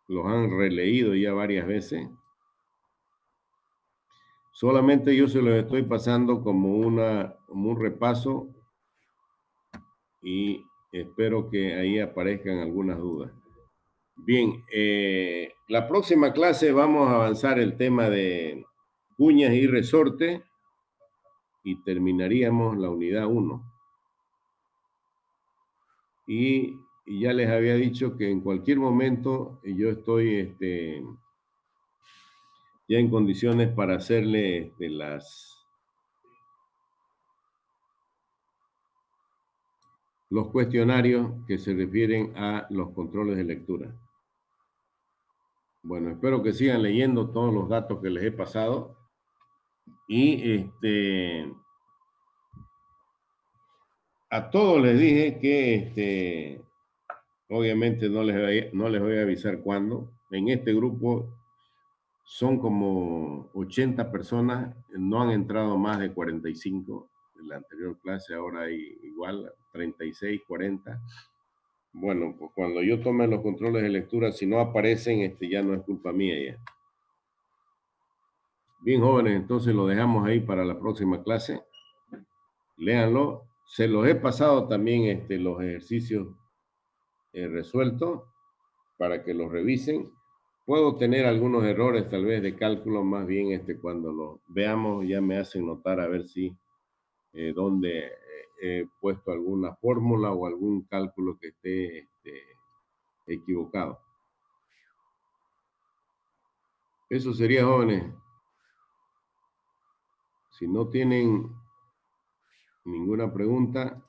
los han releído ya varias veces. Solamente yo se los estoy pasando como un repaso y espero que ahí aparezcan algunas dudas. Bien, la próxima clase vamos a avanzar el tema de cuñas y resorte y terminaríamos la unidad 1. Y ya les había dicho que en cualquier momento yo estoy ya en condiciones para hacerle los cuestionarios que se refieren a los controles de lectura. Bueno, espero que sigan leyendo todos los datos que les he pasado y a todos les dije que obviamente no les voy a avisar cuándo. En este grupo son como 80 personas, no han entrado más de 45 en la anterior clase, ahora hay igual 36, 40. Bueno, pues cuando yo tome los controles de lectura, si no aparecen, ya no es culpa mía ya. Bien, jóvenes, entonces lo dejamos ahí para la próxima clase. Léanlo. Se los he pasado también los ejercicios resueltos para que los revisen. Puedo tener algunos errores tal vez de cálculo, más bien cuando los veamos ya me hacen notar a ver si dónde he puesto alguna fórmula o algún cálculo que esté equivocado. Eso sería, jóvenes. Si no tienen ninguna pregunta,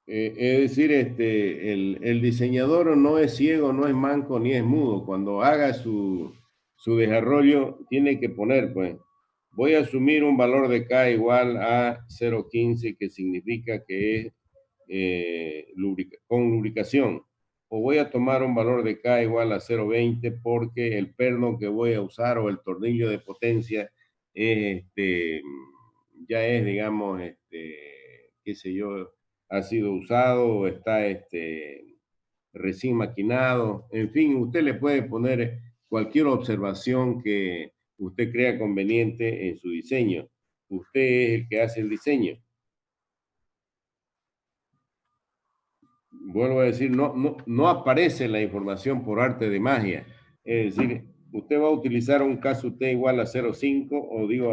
es decir, el diseñador no es ciego, no es manco, ni es mudo. Cuando haga su desarrollo, tiene que poner, pues, voy a asumir un valor de K igual a 0,15, que significa que es con lubricación. O voy a tomar un valor de K igual a 0,20 porque el perno que voy a usar o el tornillo de potencia es, ya es, digamos, qué sé yo, ha sido usado o está recién maquinado. En fin, usted le puede poner cualquier observación que usted crea conveniente en su diseño. Usted es el que hace el diseño. Vuelvo a decir, no aparece la información por arte de magia. Es decir, usted va a utilizar un caso T igual a 0,5 o digo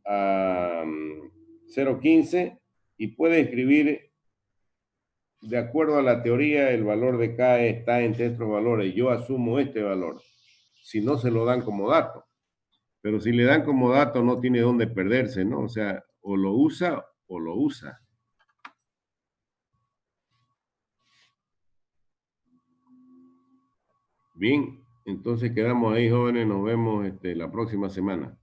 a 0,15 y puede escribir, de acuerdo a la teoría, el valor de K está entre estos valores. Yo asumo este valor. Si no, se lo dan como dato. Pero si le dan como dato, no tiene dónde perderse, ¿no? O sea, o lo usa o lo usa. Bien, entonces quedamos ahí, jóvenes. Nos vemos la próxima semana.